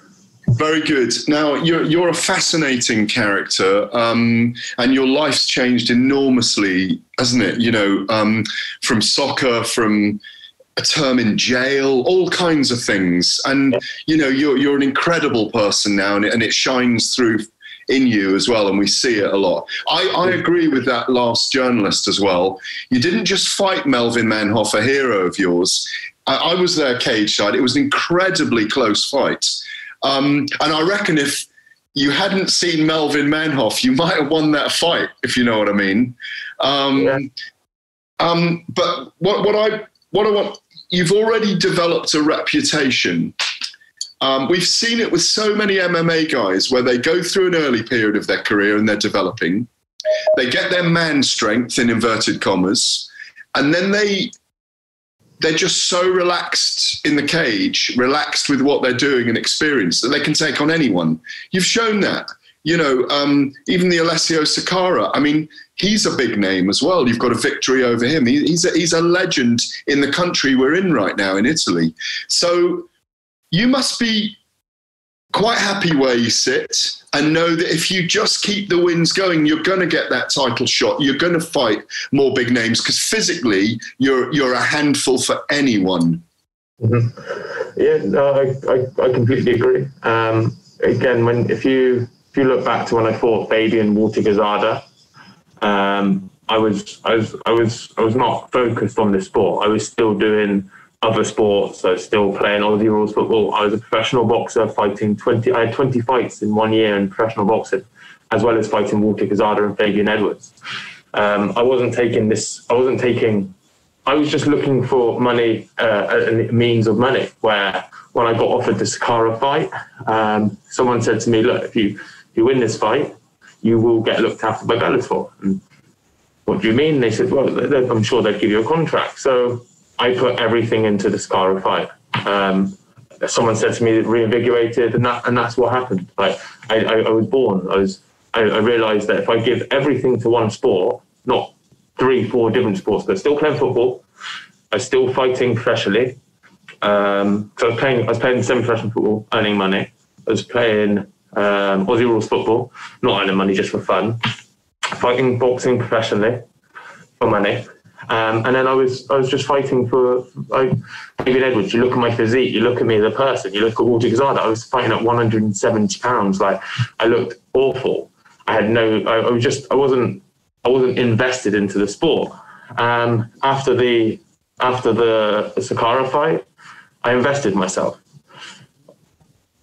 Very good. Now, you're a fascinating character, and your life's changed enormously, hasn't it? You know, from soccer, from a term in jail, all kinds of things. And, you know, you're an incredible person now, and it shines through in you as well, and we see it a lot. I agree with that last journalist as well. You didn't just fight Melvin Manhoff, a hero of yours. I was there cage side. It was an incredibly close fight. And I reckon if you hadn't seen Melvin Manhoff, you might have won that fight, if you know what I mean. But what I want, you've already developed a reputation. We've seen it with so many MMA guys where they go through an early period of their career and they're developing. They get their man strength, in inverted commas, and then they're just so relaxed in the cage, relaxed with what they're doing and experienced that they can take on anyone. You've shown that. You know, even the Alessio Sakara, I mean, he's a big name as well. You've got a victory over him. He's a legend in the country we're in right now, in Italy. So you must be quite happy where you sit and know that if you just keep the wins going, you're going to get that title shot. You're going to fight more big names because physically you're a handful for anyone. Mm-hmm. Yeah, no, I completely agree. Again, if you look back to when I fought Fabian Edwards.a.m, I was not focused on this sport. I was still doing other sports. I was still playing Aussie rules football. I was a professional boxer fighting I had 20 fights in 1 year in professional boxing, as well as fighting Edwards.a.m and Fabian Edwards. I was just looking for money, a means of money, where when I got offered the Sakara fight, someone said to me, look, if you win this fight, you will get looked after by Bellator. And what do you mean? They said, well, I'm sure they'd give you a contract. So I put everything into the Sakara fight. Someone said to me, reinvigorated, and that's what happened. Like I was born. I realised that if I give everything to one sport, not 3-4 different sports, but still playing football, I was still fighting professionally. So I was playing semi-professional football, earning money. I was playing Aussie rules football, not earning money, just for fun. Fighting boxing professionally for money. And then I was just fighting for Fabian Edwards. You look at my physique, you look at me as a person, you look at Edwards.a.m. I was fighting at 170 pounds. Like, I looked awful. I wasn't invested into the sport. After the Sakara fight, I invested myself,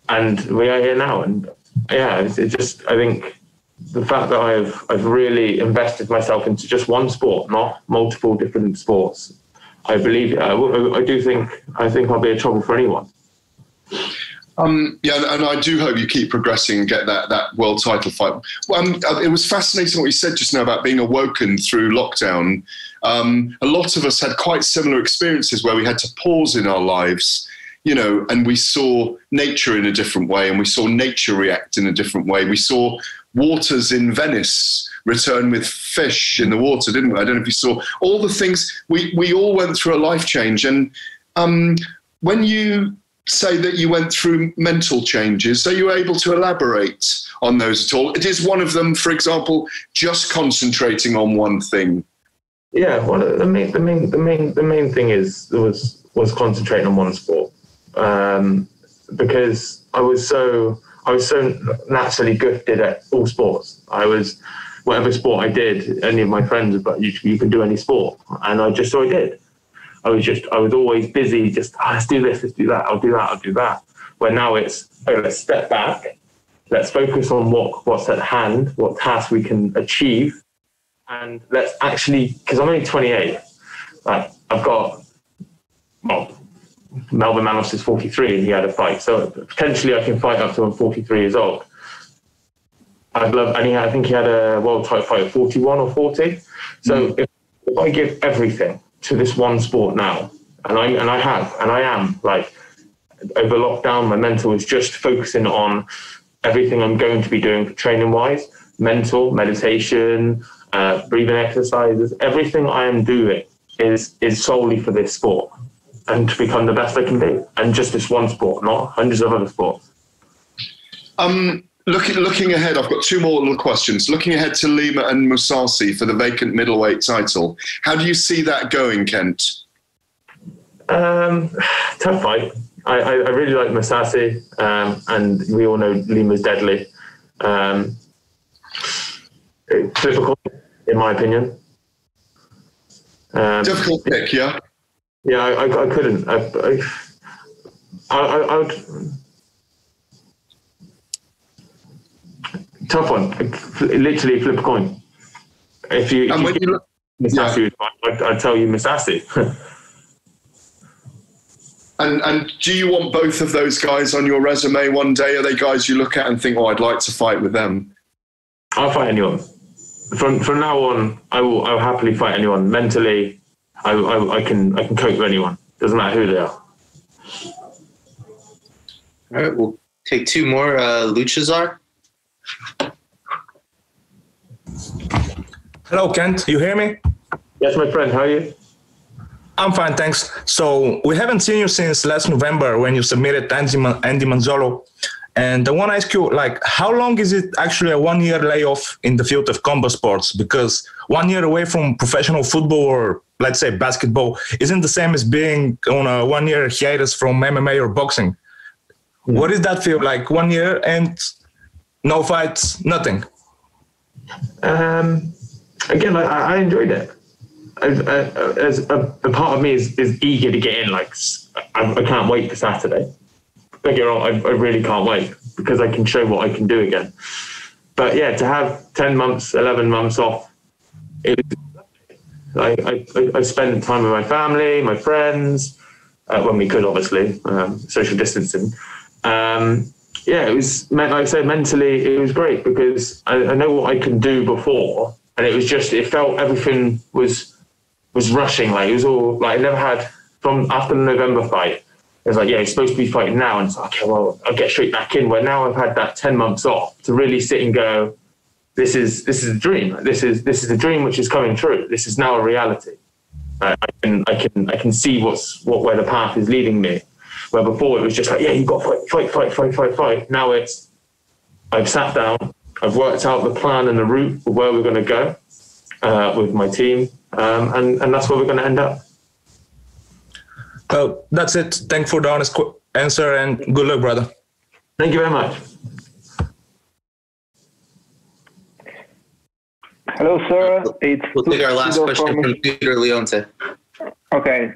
and we are here now. And yeah, I think the fact that I've really invested myself into just one sport, not multiple different sports, I believe I think I'll be a trouble for anyone. Yeah, and I do hope you keep progressing and get that world title fight. It was fascinating what you said just now about being awoken through lockdown. A lot of us had quite similar experiences where we had to pause in our lives, you know, and we saw nature in a different way, and we saw nature react in a different way. We saw waters in Venice return with fish in the water, didn't we? I don't know if you saw all the things. We all went through a life change. And when you say that you went through mental changes, are you able to elaborate on those at all? It is one of them, for example, just concentrating on one thing. Yeah, well, the main thing was concentrating on one sport, because I was so naturally gifted at all sports. Whatever sport I did, any of my friends, but you can do any sport, and I did. I was always busy, let's do this, let's do that, I'll do that. Where now it's, let's step back, let's focus on what's at hand, what task we can achieve, and let's actually, because I'm only 28, Like, I've got, well, Melvin Manos is 43 and he had a fight. So potentially I can fight up to I'm 43 years old. I'd love, and I think he had a world title fight at 41 or 40. So if I give everything to this one sport now, and I am, like, over lockdown, my mental is just focusing on everything I'm going to be doing for training wise, mental, meditation, breathing exercises, everything I am doing is solely for this sport and to become the best I can be. And just this one sport, not hundreds of other sports. Looking ahead, I've got two more little questions. Looking ahead to Lima and Mousasi for the vacant middleweight title, how do you see that going, Kent? Tough fight. I really like Mousasi, and we all know Lima's deadly. It's difficult, in my opinion. Difficult pick, yeah? Yeah, I couldn't. I would... Tough one. Literally flip a coin. If you look Mousasi, I'd tell you Mousasi. And do you want both of those guys on your resume one day? Are they guys you look at and think, oh, I'd like to fight with them? I'll fight anyone. From now on, I'll happily fight anyone. Mentally, I can cope with anyone. Doesn't matter who they are. All right, we'll take two more. Luchazar. Hello, Kent. You hear me? Yes, my friend. How are you? I'm fine, thanks. So we haven't seen you since last November when you submitted Andy Manzolo. And I want to ask you, like, how long is it actually a 1 year layoff in the field of combat sports? Because 1 year away from professional football or, let's say, basketball isn't the same as being on a 1 year hiatus from MMA or boxing. What does that feel like? 1 year and no fights, nothing? Again, I enjoyed it. As a part of me is eager to get in. Like, I can't wait for Saturday. Don't get me wrong, I really can't wait because I can show what I can do again. But yeah, to have 10 months, 11 months off, I spent time with my family, my friends, when we could, obviously, social distancing. Yeah, it was, like I said, mentally, it was great because I know what I can do before. And it was just, it felt everything was rushing. Like, it was all, like, I never had, from after the November fight, it was like, yeah, you're supposed to be fighting now. And it's like, okay, well, I'll get straight back in. Where now I've had that 10 months off to really sit and go, this is a dream. This is a dream which is coming true. This is now a reality. I can see where the path is leading me. Where before it was just like, yeah, you've got to fight. Now it's, I've sat down, I've worked out the plan and the route for where we're going to go with my team, and that's where we're going to end up. Well, that's it. Thanks for the honest answer and good luck, brother. Thank you very much. Hello, sir. We'll take our last question from Peter Leonte. Okay.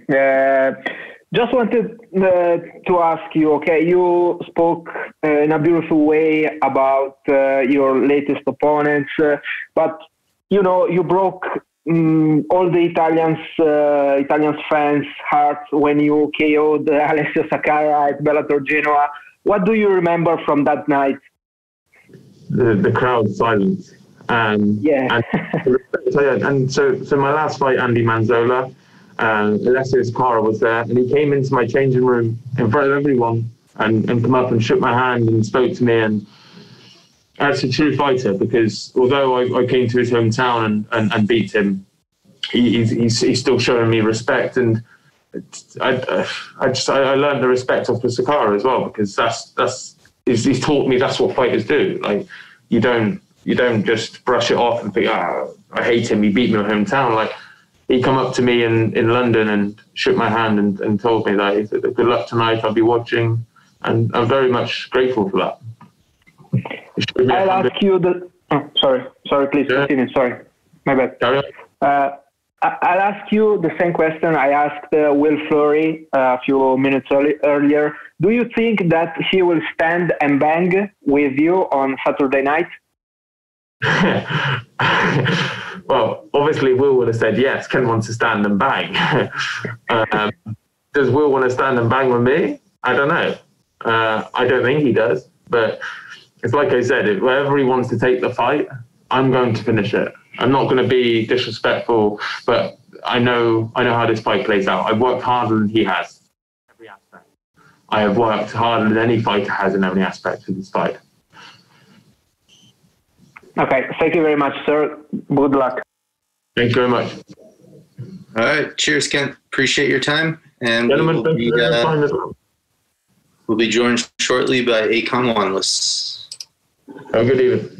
Just wanted to ask you, okay, you spoke in a beautiful way about your latest opponents, but, you know, you broke all the Italians fans' hearts when you KO'd Alessio Sakara at Bellator Genoa. What do you remember from that night? The crowd silence. Yeah. And so my last fight, Andy Manzola, Alessio Sakara was there, and he came into my changing room in front of everyone and come up and shook my hand and spoke to me. And that's a true fighter, because although I came to his hometown and beat him, he's still showing me respect. And I learned the respect of Sakara as well, because he's taught me that's what fighters do. Like, you don't just brush it off and think, I hate him, he beat me in my hometown. Like, he come up to me in London and shook my hand and told me that he said, good luck tonight, I'll be watching. And I'm very much grateful for that. I'll ask you sorry, please continue. Sorry, my bad. I'll ask you the same question I asked Will Fleury a few minutes earlier. Do you think that he will stand and bang with you on Saturday night? Well, obviously Will would have said yes. Ken wants to stand and bang. Does Will want to stand and bang with me? I don't know. I don't think he does. But it's like I said, if wherever he wants to take the fight, I'm going to finish it. I'm not going to be disrespectful, but I know how this fight plays out. I've worked harder than he has. Every aspect. I have worked harder than any fighter has in every aspect of this fight. Okay, thank you very much, sir. Good luck. Thank you very much. All right, cheers, Kent. Appreciate your time, and gentlemen, we'll be joined shortly by Akonne Wanliss. Have a good evening.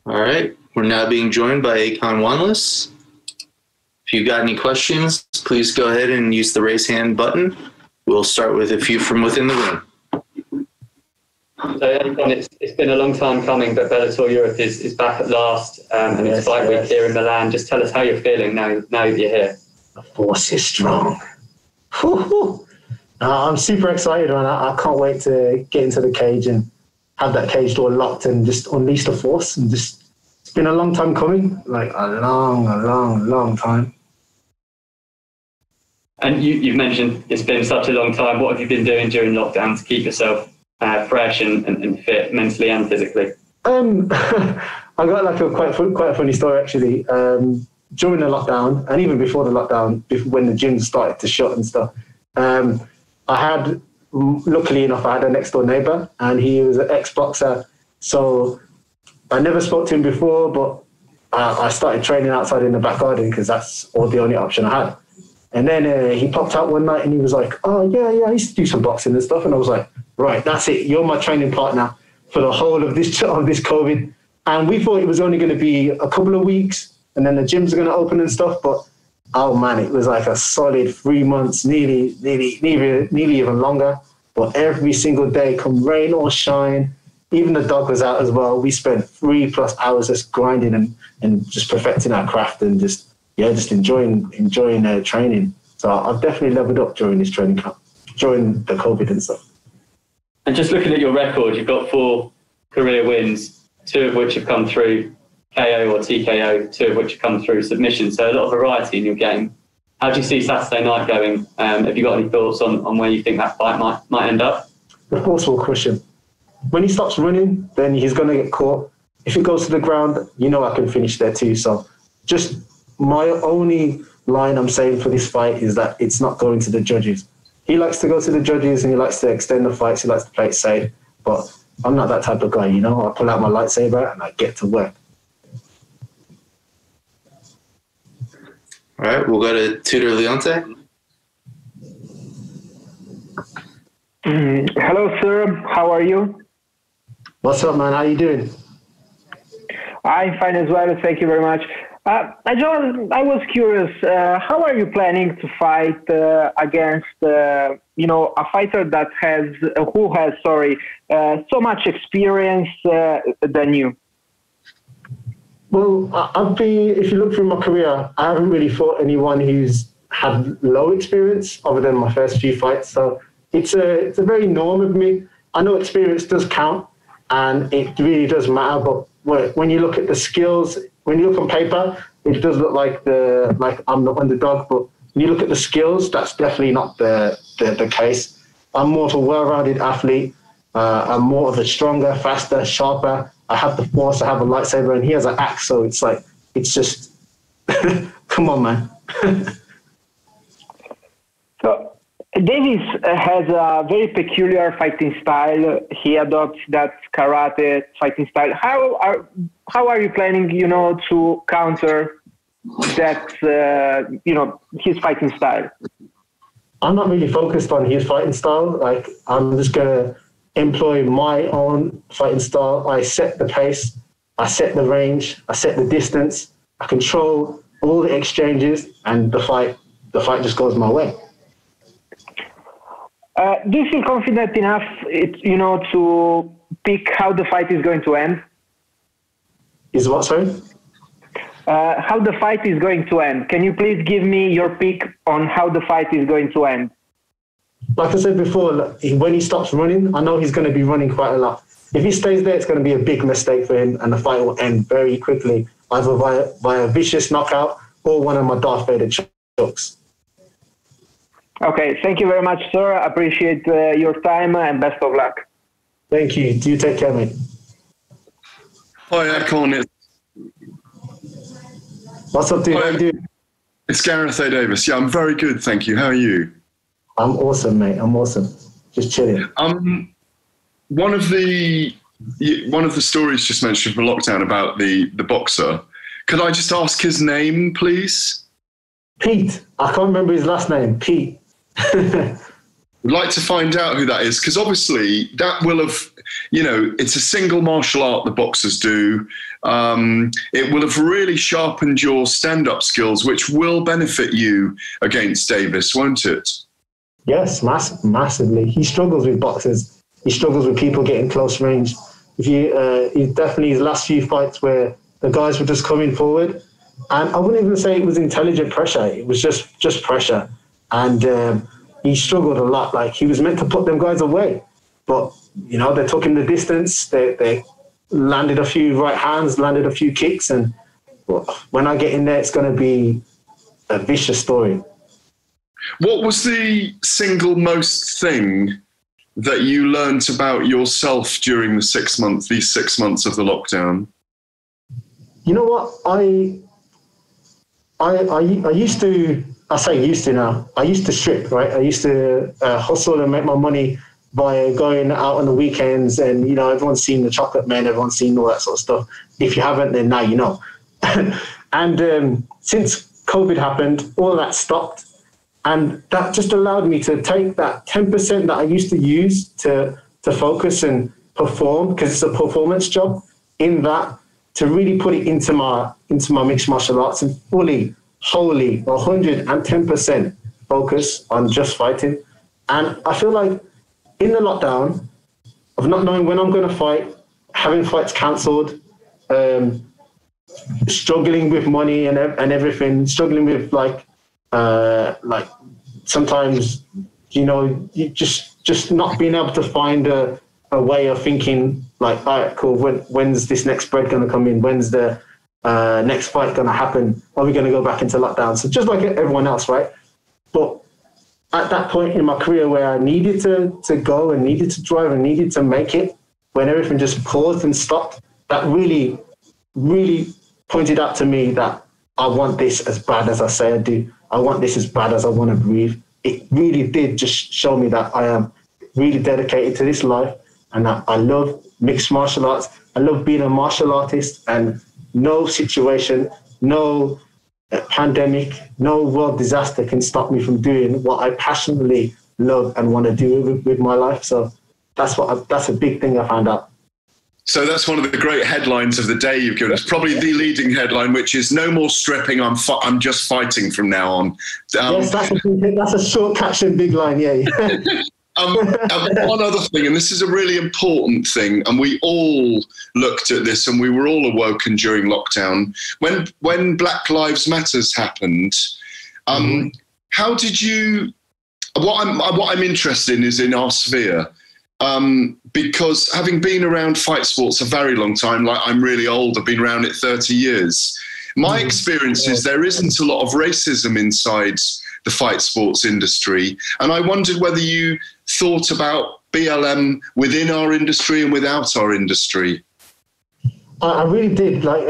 All right, we're now being joined by Akonne Wanliss. If you've got any questions, please go ahead and use the raise hand button. We'll start with a few from within the room. So, Akonne, it's been a long time coming, but Bellator Europe is back at last, and it's fight week here in Milan. Just tell us how you're feeling now that you're here. The force is strong. I'm super excited, man. I can't wait to get into the cage and have that cage door locked and just unleash the force. And just, it's been a long time coming, like a long time. And you've mentioned it's been such a long time. What have you been doing during lockdown to keep yourself fresh and fit mentally and physically? I got like quite a funny story actually. During the lockdown and even before the lockdown, when the gyms started to shut and stuff, Luckily enough, I had a next door neighbor, and he was an ex-boxer. So I never spoke to him before, but I started training outside in the back garden because that's the only option I had. And then he popped out one night and he was like, "Oh yeah, I used to do some boxing and stuff." And I was like, "Right, that's it. You're my training partner for the whole of this COVID." And we thought it was only going to be a couple of weeks, and then the gyms are going to open and stuff. But oh man, it was like a solid 3 months, nearly even longer. But every single day, come rain or shine, even the dog was out as well. We spent 3+ hours just grinding and just perfecting our craft and just enjoying training. So I've definitely leveled up during this training camp, during the COVID and stuff. And just looking at your record, you've got 4 career wins, 2 of which have come through KO or TKO, 2 of which have come through submission. So a lot of variety in your game. How do you see Saturday night going? Have you got any thoughts on where you think that fight might end up? The forceful question. When he stops running, then he's going to get caught. If it goes to the ground, I can finish there too. So just my only line I'm saying for this fight is that it's not going to the judges. He likes to go to the judges and he likes to extend the fights. He likes to play it safe. But I'm not that type of guy, I pull out my lightsaber and I get to work. All right, we'll go to Tudor Leonte. Hello, sir. How are you? What's up, man? How you doing? I'm fine as well. Thank you very much. I was curious. How are you planning to fight against, a fighter that has so much experience than you? Well, if you look through my career, I haven't really fought anyone who's had low experience other than my first few fights. So it's a very norm of me. I know experience does count and it really does matter. But when you look at the skills, when you look on paper, it does look like I'm the underdog. But when you look at the skills, that's definitely not the case. I'm more of a well-rounded athlete. I'm more of a stronger, faster, sharper. I have the force, I have a lightsaber, and he has an axe, so it's just, come on, man. So, Davis has a very peculiar fighting style. He adopts that karate fighting style. How are you planning, to counter that, his fighting style? I'm not really focused on his fighting style. I'm just going to employ my own fighting style. I set the pace, I set the range, I set the distance, I control all the exchanges, and the fight just goes my way. Do you feel confident enough, to pick how the fight is going to end? Is what, sorry? How the fight is going to end. Can you please give me your pick on how the fight is going to end? Like I said before, when he stops running, I know he's going to be running quite a lot. If he stays there, it's going to be a big mistake for him, and the fight will end very quickly, either via a vicious knockout or one of my Darth Vader chokes. Okay, thank you very much, sir. I appreciate your time and best of luck. Thank you. Do you take care, mate? Hi, Akonne. What's up, dude? How you doing? It's Gareth A. Davis. Yeah, I'm very good, thank you. How are you? I'm awesome, mate. I'm awesome. Just chilling. One of the stories just mentioned for lockdown about the boxer. Could I just ask his name, please? Pete. I can't remember his last name. Pete. Would like to find out who that is, because obviously that will have, it's a single martial art the boxers do. It will have really sharpened your stand-up skills, which will benefit you against Davis, won't it? Yes, massively. He struggles with boxers. He struggles with people getting close range. He definitely his last few fights where the guys were just coming forward, and I wouldn't even say it was intelligent pressure. It was just pressure, and he struggled a lot. Like, he was meant to put them guys away, but they took him the distance. They landed a few right hands, landed a few kicks, and when I get in there, it's going to be a vicious story. What was the single most thing that you learnt about yourself during these 6 months of the lockdown? You know what? I used to I say used to now. I used to strip, right? I used to hustle and make my money by going out on the weekends, and you know, everyone's seen the Chocolate Men, everyone's seen all that sort of stuff. If you haven't, then now you know. And since COVID happened, all of that stopped, and that just allowed me to take that 10% that I used to use to focus and perform, because it's a performance job, in that, to really put it into my mixed martial arts and fully, wholly, 110% focus on just fighting. And I feel like in the lockdown of not knowing when I'm going to fight, having fights cancelled, struggling with money and everything, struggling with like sometimes, you know, you just not being able to find a way of thinking like, all right, cool, when's this next spread going to come in? When's the next fight going to happen? Are we going to go back into lockdown? So just like everyone else, right? But at that point in my career where I needed to go and needed to drive and needed to make it, when everything just paused and stopped, that really, really pointed out to me that I want this as bad as I say I do. I want this as bad as I want to breathe. It really did just show me that I am really dedicated to this life, and that I love mixed martial arts. I love being a martial artist, and no situation, no pandemic, no world disaster can stop me from doing what I passionately love and want to do with my life. So that's a big thing I found out. So that's one of the great headlines of the day you've given us. Probably the leading headline, which is "No more stripping. I'm just fighting from now on." Yes, that's a short caption, big line. Yeah. One other thing, and this is a really important thing, and we all looked at this, and we were all awoken during lockdown when Black Lives Matters happened. How did you? What I'm interested in is in our sphere. Because having been around fight sports a very long time, like I'm really old, I've been around it 30 years. My experience is there isn't a lot of racism inside the fight sports industry. And I wondered whether you thought about BLM within our industry and without our industry. I really did. Like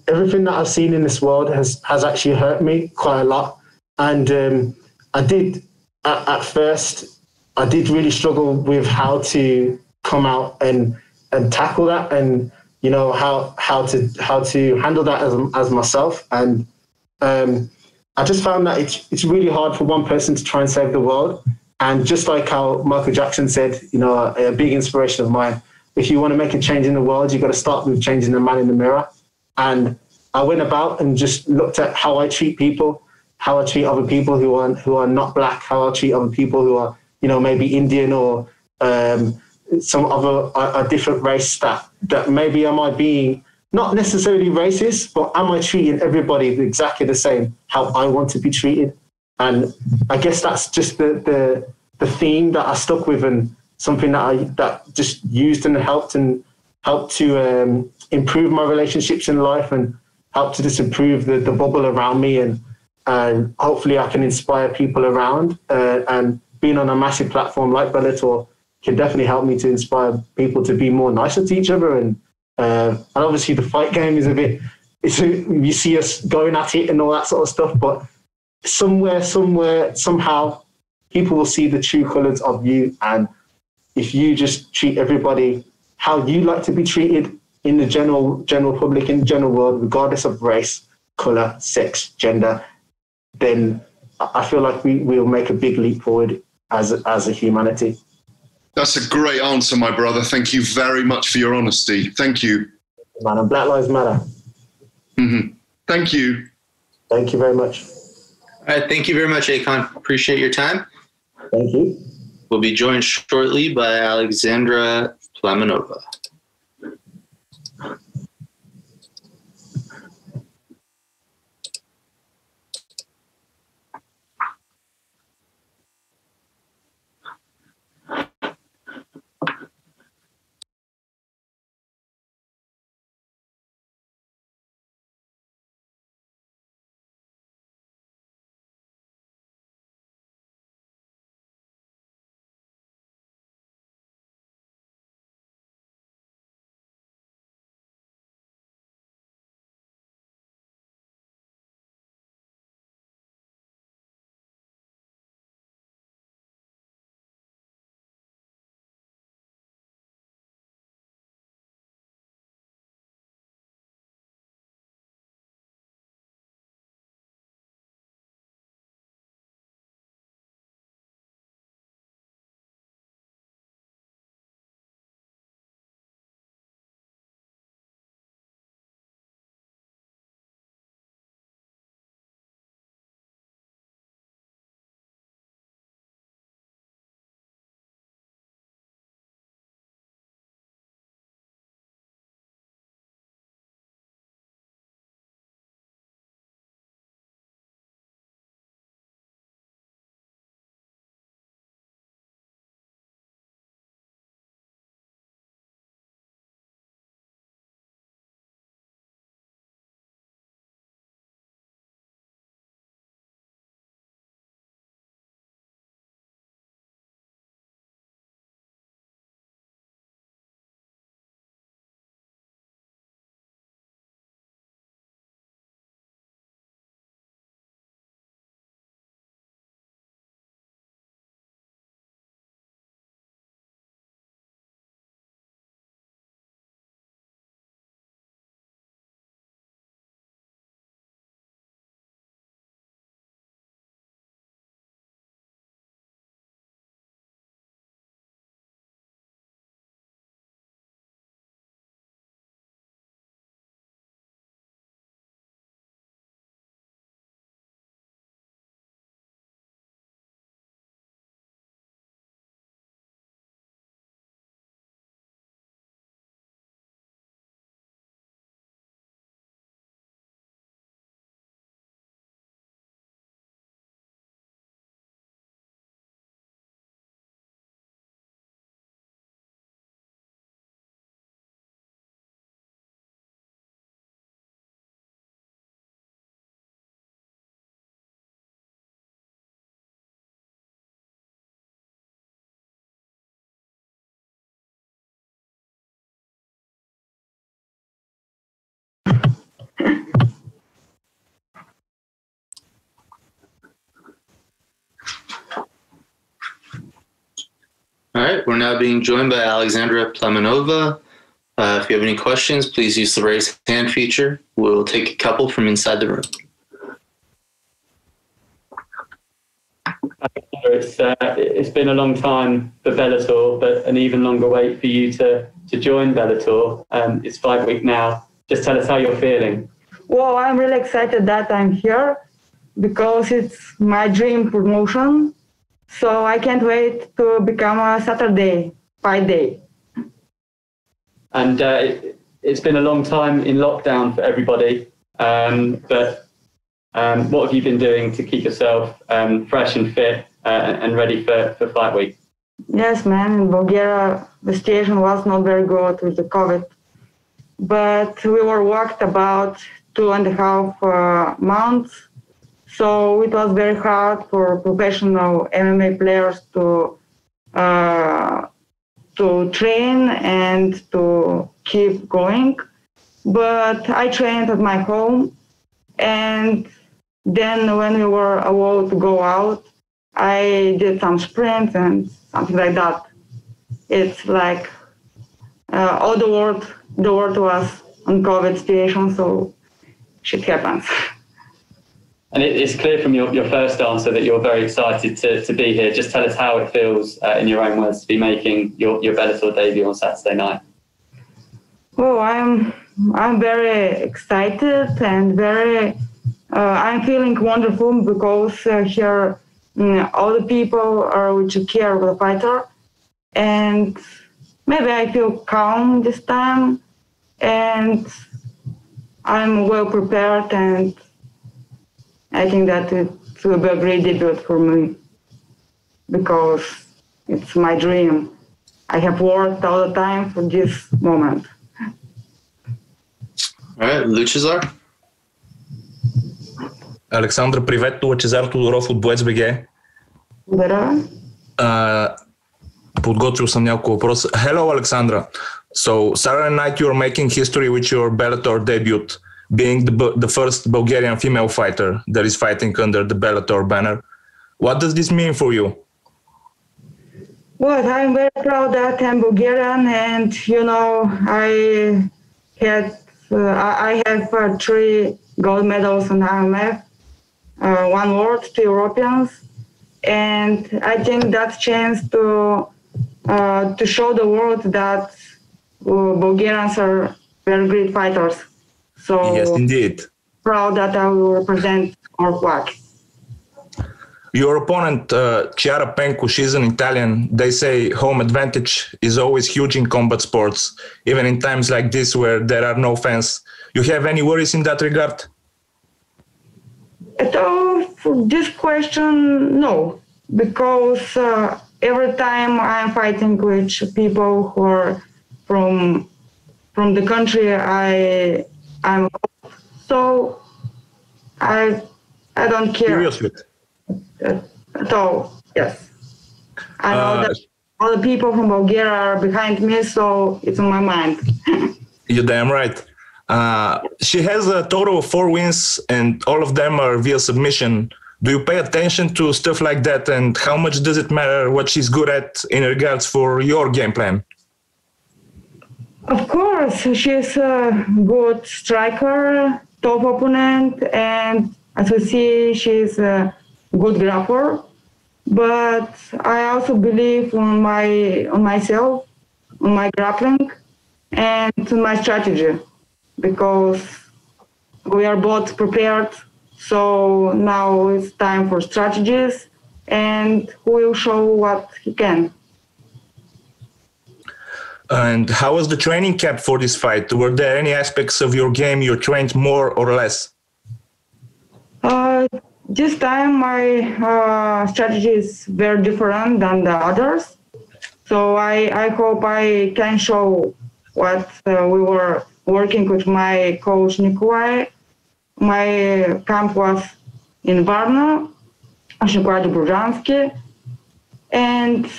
everything that I've seen in this world has actually hurt me quite a lot. And I did, at first, I did really struggle with how to come out and tackle that, and you know how to handle that as myself. And I just found that it's really hard for one person to try and save the world. And just like how Michael Jackson said, you know, a big inspiration of mine, if you want to make a change in the world, you've got to start with changing the man in the mirror. And I went about and just looked at how I treat people, how I treat other people who are not black, how I treat other people who are, you know, maybe Indian or some other a different race that maybe am I being not necessarily racist, but am I treating everybody exactly the same, how I want to be treated? And I guess that's just the theme that I stuck with, and something that just used and helped to improve my relationships in life, and helped to just improve the bubble around me, and hopefully I can inspire people around, and being on a massive platform like Bellator can definitely help me to inspire people to be more nicer to each other. And obviously the fight game is you see us going at it and all that sort of stuff, but somewhere, somehow, people will see the true colours of you. And if you just treat everybody how you like to be treated in the general public, in the general world, regardless of race, colour, sex, gender, then I feel like we'll make a big leap forward as a humanity. That's a great answer, my brother. Thank you very much for your honesty. Thank you. Man, and Black Lives Matter. Mm-hmm. Thank you. Thank you very much. All right, thank you very much, Akonne. Appreciate your time. Thank you. We'll be joined shortly by Aleksandra Plamenova. All right, we're now being joined by Aleksandra Plamenova. If you have any questions, please use the raise hand feature. We'll take a couple from inside the room. It's been a long time for Bellator, but an even longer wait for you to join Bellator. It's 5 weeks now. Just tell us how you're feeling. Well, I'm really excited that I'm here because it's my dream promotion. So I can't wait to become a Saturday fight day. And it's been a long time in lockdown for everybody. But what have you been doing to keep yourself fresh and fit and ready for fight week? Yes, man. In Bulgaria, the situation was not very good with the COVID. But we were worked about 2.5 months. So it was very hard for professional MMA players to train and to keep going. But I trained at my home. And then when we were allowed to go out, I did some sprints and something like that. It's like all the world was on COVID situation, so shit happens. And it's clear from your first answer that you're very excited to be here. Just tell us how it feels, in your own words, to be making your Bellator debut on Saturday night. Oh, I'm very excited and I'm feeling wonderful because here all the people are which care for the fighter, and maybe I feel calm this time, and I'm well prepared, and I think that it will be a great debut for me because it's my dream. I have worked all the time for this moment. All right, Лучезар. Александра, привет, Лъчезар Тодоров от Боец.bg. Благодаря. Подготвил съм няколко въпроса. Hello, Aleksandra. So, Saturday night you're making history with your Bellator debut, being the first Bulgarian female fighter that is fighting under the Bellator banner. What does this mean for you? Well, I'm very proud that I'm Bulgarian, and I have 3 gold medals on IMF, 1 world, 2 Europeans, and I think that's chance to show the world that Bulgarians are very great fighters. So yes, indeed. Proud that I will represent our flag. Your opponent, Chiara Penko, she's an Italian. They say home advantage is always huge in combat sports, even in times like this where there are no fans. You have any worries in that regard? For this question, no, because every time I'm fighting with people who are from the country I'm so I don't care. Seriously? At all, yes. I know that all the people from Bulgaria are behind me, so it's on my mind. You're damn right. She has a total of 4 wins, and all of them are via submission. Do you pay attention to stuff like that, and how much does it matter what she's good at in regards for your game plan? Of course, she's a good striker, top opponent, and as we see, she's a good grappler. But I also believe on myself, on my grappling, and on my strategy, because we are both prepared. So now it's time for strategies, and we will show what he can. And how was the training camp for this fight? Were there any aspects of your game you trained more or less? This time my strategy is very different than the others. So I hope I can show what we were working with my coach Nikolai. My camp was in Varna, Nikolai Dobrojanski, and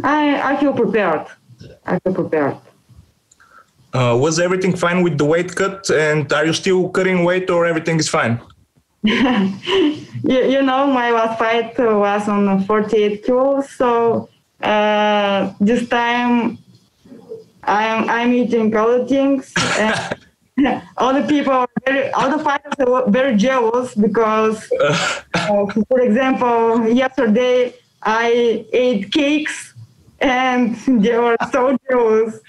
I feel prepared. Was everything fine with the weight cut, and are you still cutting weight, or everything is fine? My last fight was on 48 kilos, so this time I'm eating all the things. And all the fighters are very jealous because, for example, yesterday I ate cakes and they were so jealous.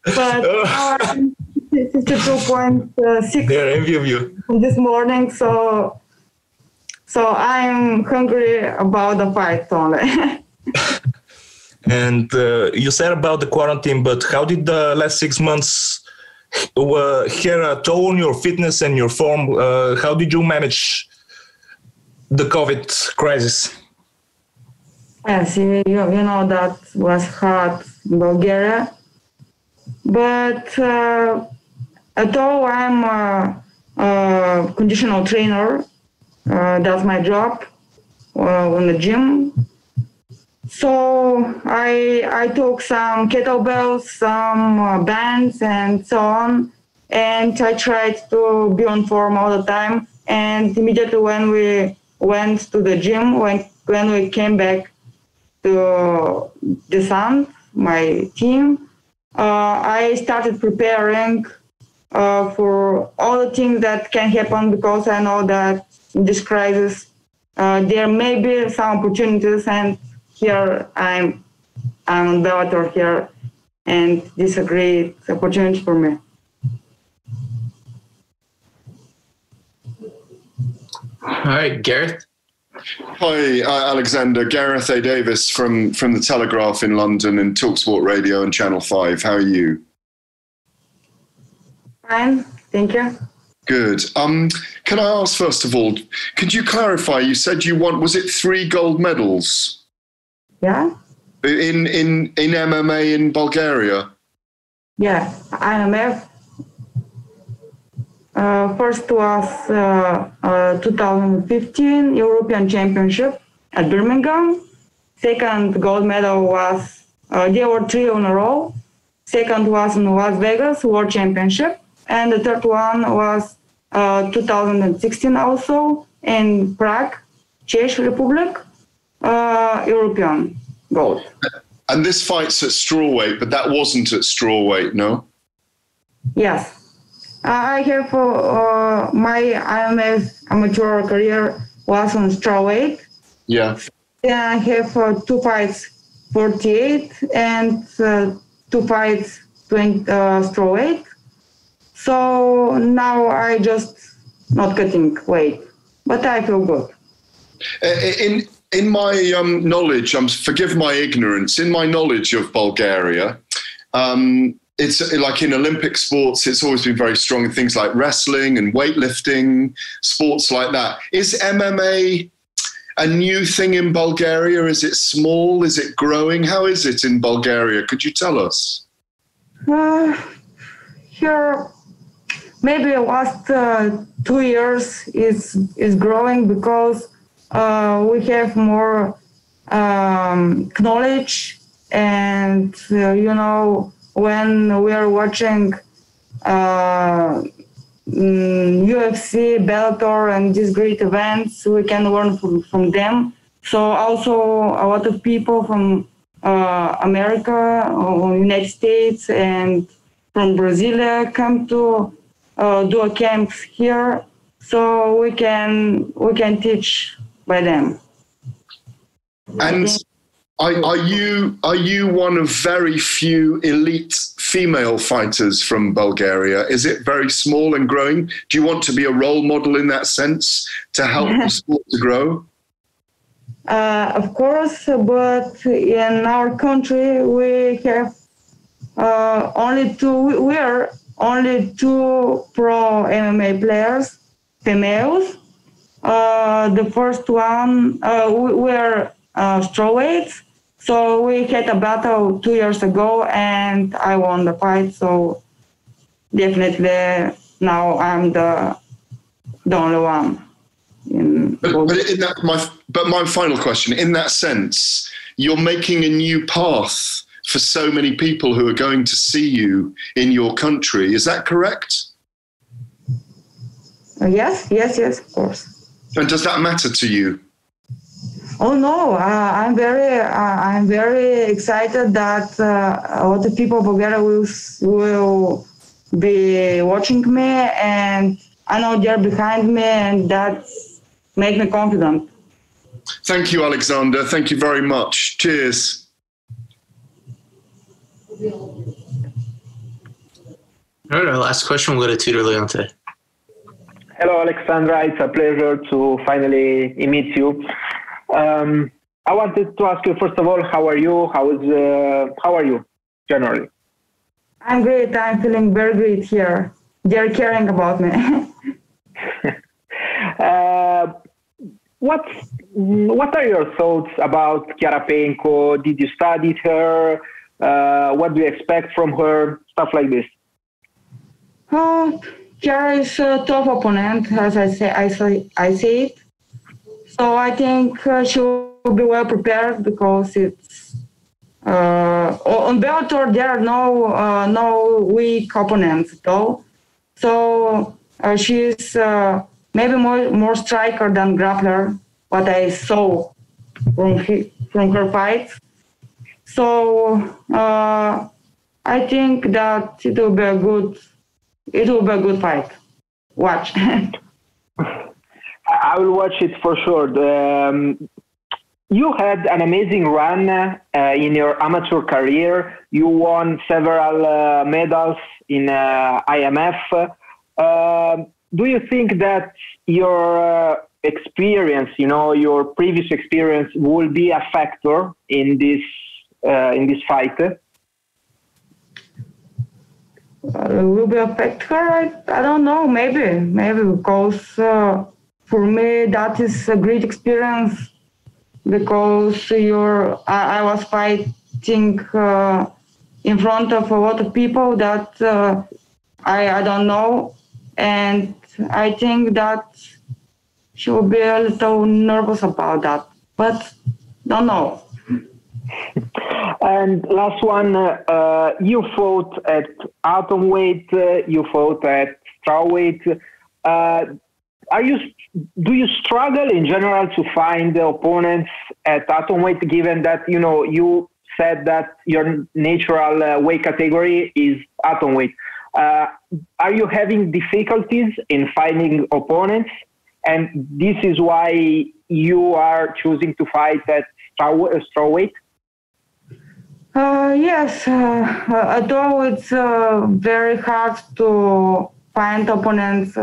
But now I'm 52.6. They're envy of you This morning, so I'm hungry about the fight only. And you said about the quarantine, but how did the last 6 months here a toll on your fitness and your form? How did you manage the COVID crisis? Yes, you know that was hard in Bulgaria. But although I'm a conditional trainer, that's my job in the gym. So I took some kettlebells, some bands, and so on. And I tried to be on form all the time. And immediately when we went to the gym, when we came back to descent, my team, I started preparing for all the things that can happen, because I know that in this crisis there may be some opportunities, and here I'm on Bellator here, and this is a great opportunity for me. All right, Gareth. Hi, Aleksandra. Gareth A. Davis from The Telegraph in London and TalkSport Radio and Channel 5. How are you? Fine, thank you. Good. Can I ask, first of all, could you clarify, you said you was it 3 gold medals? Yeah. In MMA in Bulgaria? Yeah, IMF. First was 2015 European Championship at Birmingham. Second gold medal was, there were 3 in a row. Second was in Las Vegas World Championship. And the third one was 2016 also in Prague, Czech Republic, European gold. And this fight's at strawweight, but that wasn't at strawweight, no? Yes. I have my IMF amateur career was on strawweight. Yeah. Then I have 2 fights 48 and 2 fights 20 strawweight. So now I just not cutting weight, but I feel good. In my knowledge, forgive my ignorance, in my knowledge of Bulgaria, it's like in Olympic sports, it's always been very strong in things like wrestling and weightlifting, sports like that. Is MMA a new thing in Bulgaria? Is it small? Is it growing? How is it in Bulgaria? Could you tell us? Here, maybe the last 2 years is growing because we have more knowledge, and when we are watching UFC, Bellator, and these great events, we can learn from them. So also a lot of people from America, or United States, and from Brazil come to do a camps here, so we can teach by them. And are you one of very few elite female fighters from Bulgaria? Is it very small and growing? Do you want to be a role model in that sense to help the sport to grow? Of course, but in our country we have only 2. We are only 2 pro MMA players, females. The first one, we are strawweights. So we had a battle 2 years ago, and I won the fight. So definitely now I'm the only one. But my final question, in that sense, you're making a new path for so many people who are going to see you in your country. Is that correct? Yes, of course. And does that matter to you? Oh no, I'm very excited that a lot of people in Bulgaria will be watching me, and I know they're behind me, and that makes me confident. Thank you, Aleksandra. Thank you very much. Cheers. All right, our last question will go to Tudor Leonte. Hello, Aleksandra. It's a pleasure to finally meet you. I wanted to ask you, first of all, how are you? How are you generally? I'm great. I'm feeling very great here. They're caring about me. What are your thoughts about Chiarapenko? Did you study her? What do you expect from her? Stuff like this. Chiara is a tough opponent, as I say it. So I think she will be well prepared because it's on Bellator there are no weak opponents though. So she's maybe more striker than grappler. What I saw from her fights. So I think that it will be a good fight. Watch. I will watch it for sure. You had an amazing run in your amateur career. You won several medals in IMF. Do you think that your experience, your previous experience, will be a factor in this fight? Will be a factor? I don't know. Maybe because for me that is a great experience because I was fighting in front of a lot of people that I don't know, and I think that she will be a little nervous about that, but don't know. And last one, you fought at atomweight, you fought at strawweight. Do you struggle in general to find the opponents at atomweight, given that you said that your natural weight category is atomweight? Are you having difficulties in finding opponents, and this is why you are choosing to fight at strawweight? Yes, although it's very hard to find opponents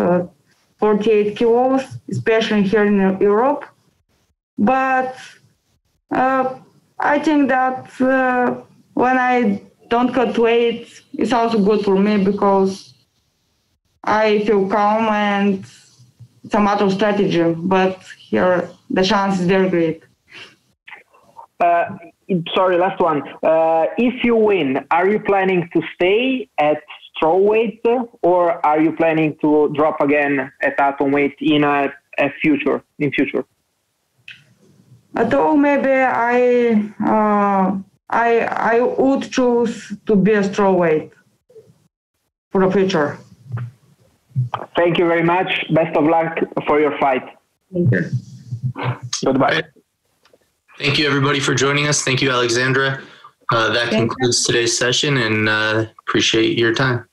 48 kilos, especially here in Europe. But I think that when I don't cut weight, it's also good for me because I feel calm and it's a matter of strategy. But here, the chance is very great. Sorry, last one. If you win, are you planning to stay at strawweight, or are you planning to drop again at atomweight in future? Although maybe I would choose to be a strawweight for the future. Thank you very much. Best of luck for your fight. Thank you. Goodbye. Thank you, everybody, for joining us. Thank you, Aleksandra. That concludes today's session, and appreciate your time.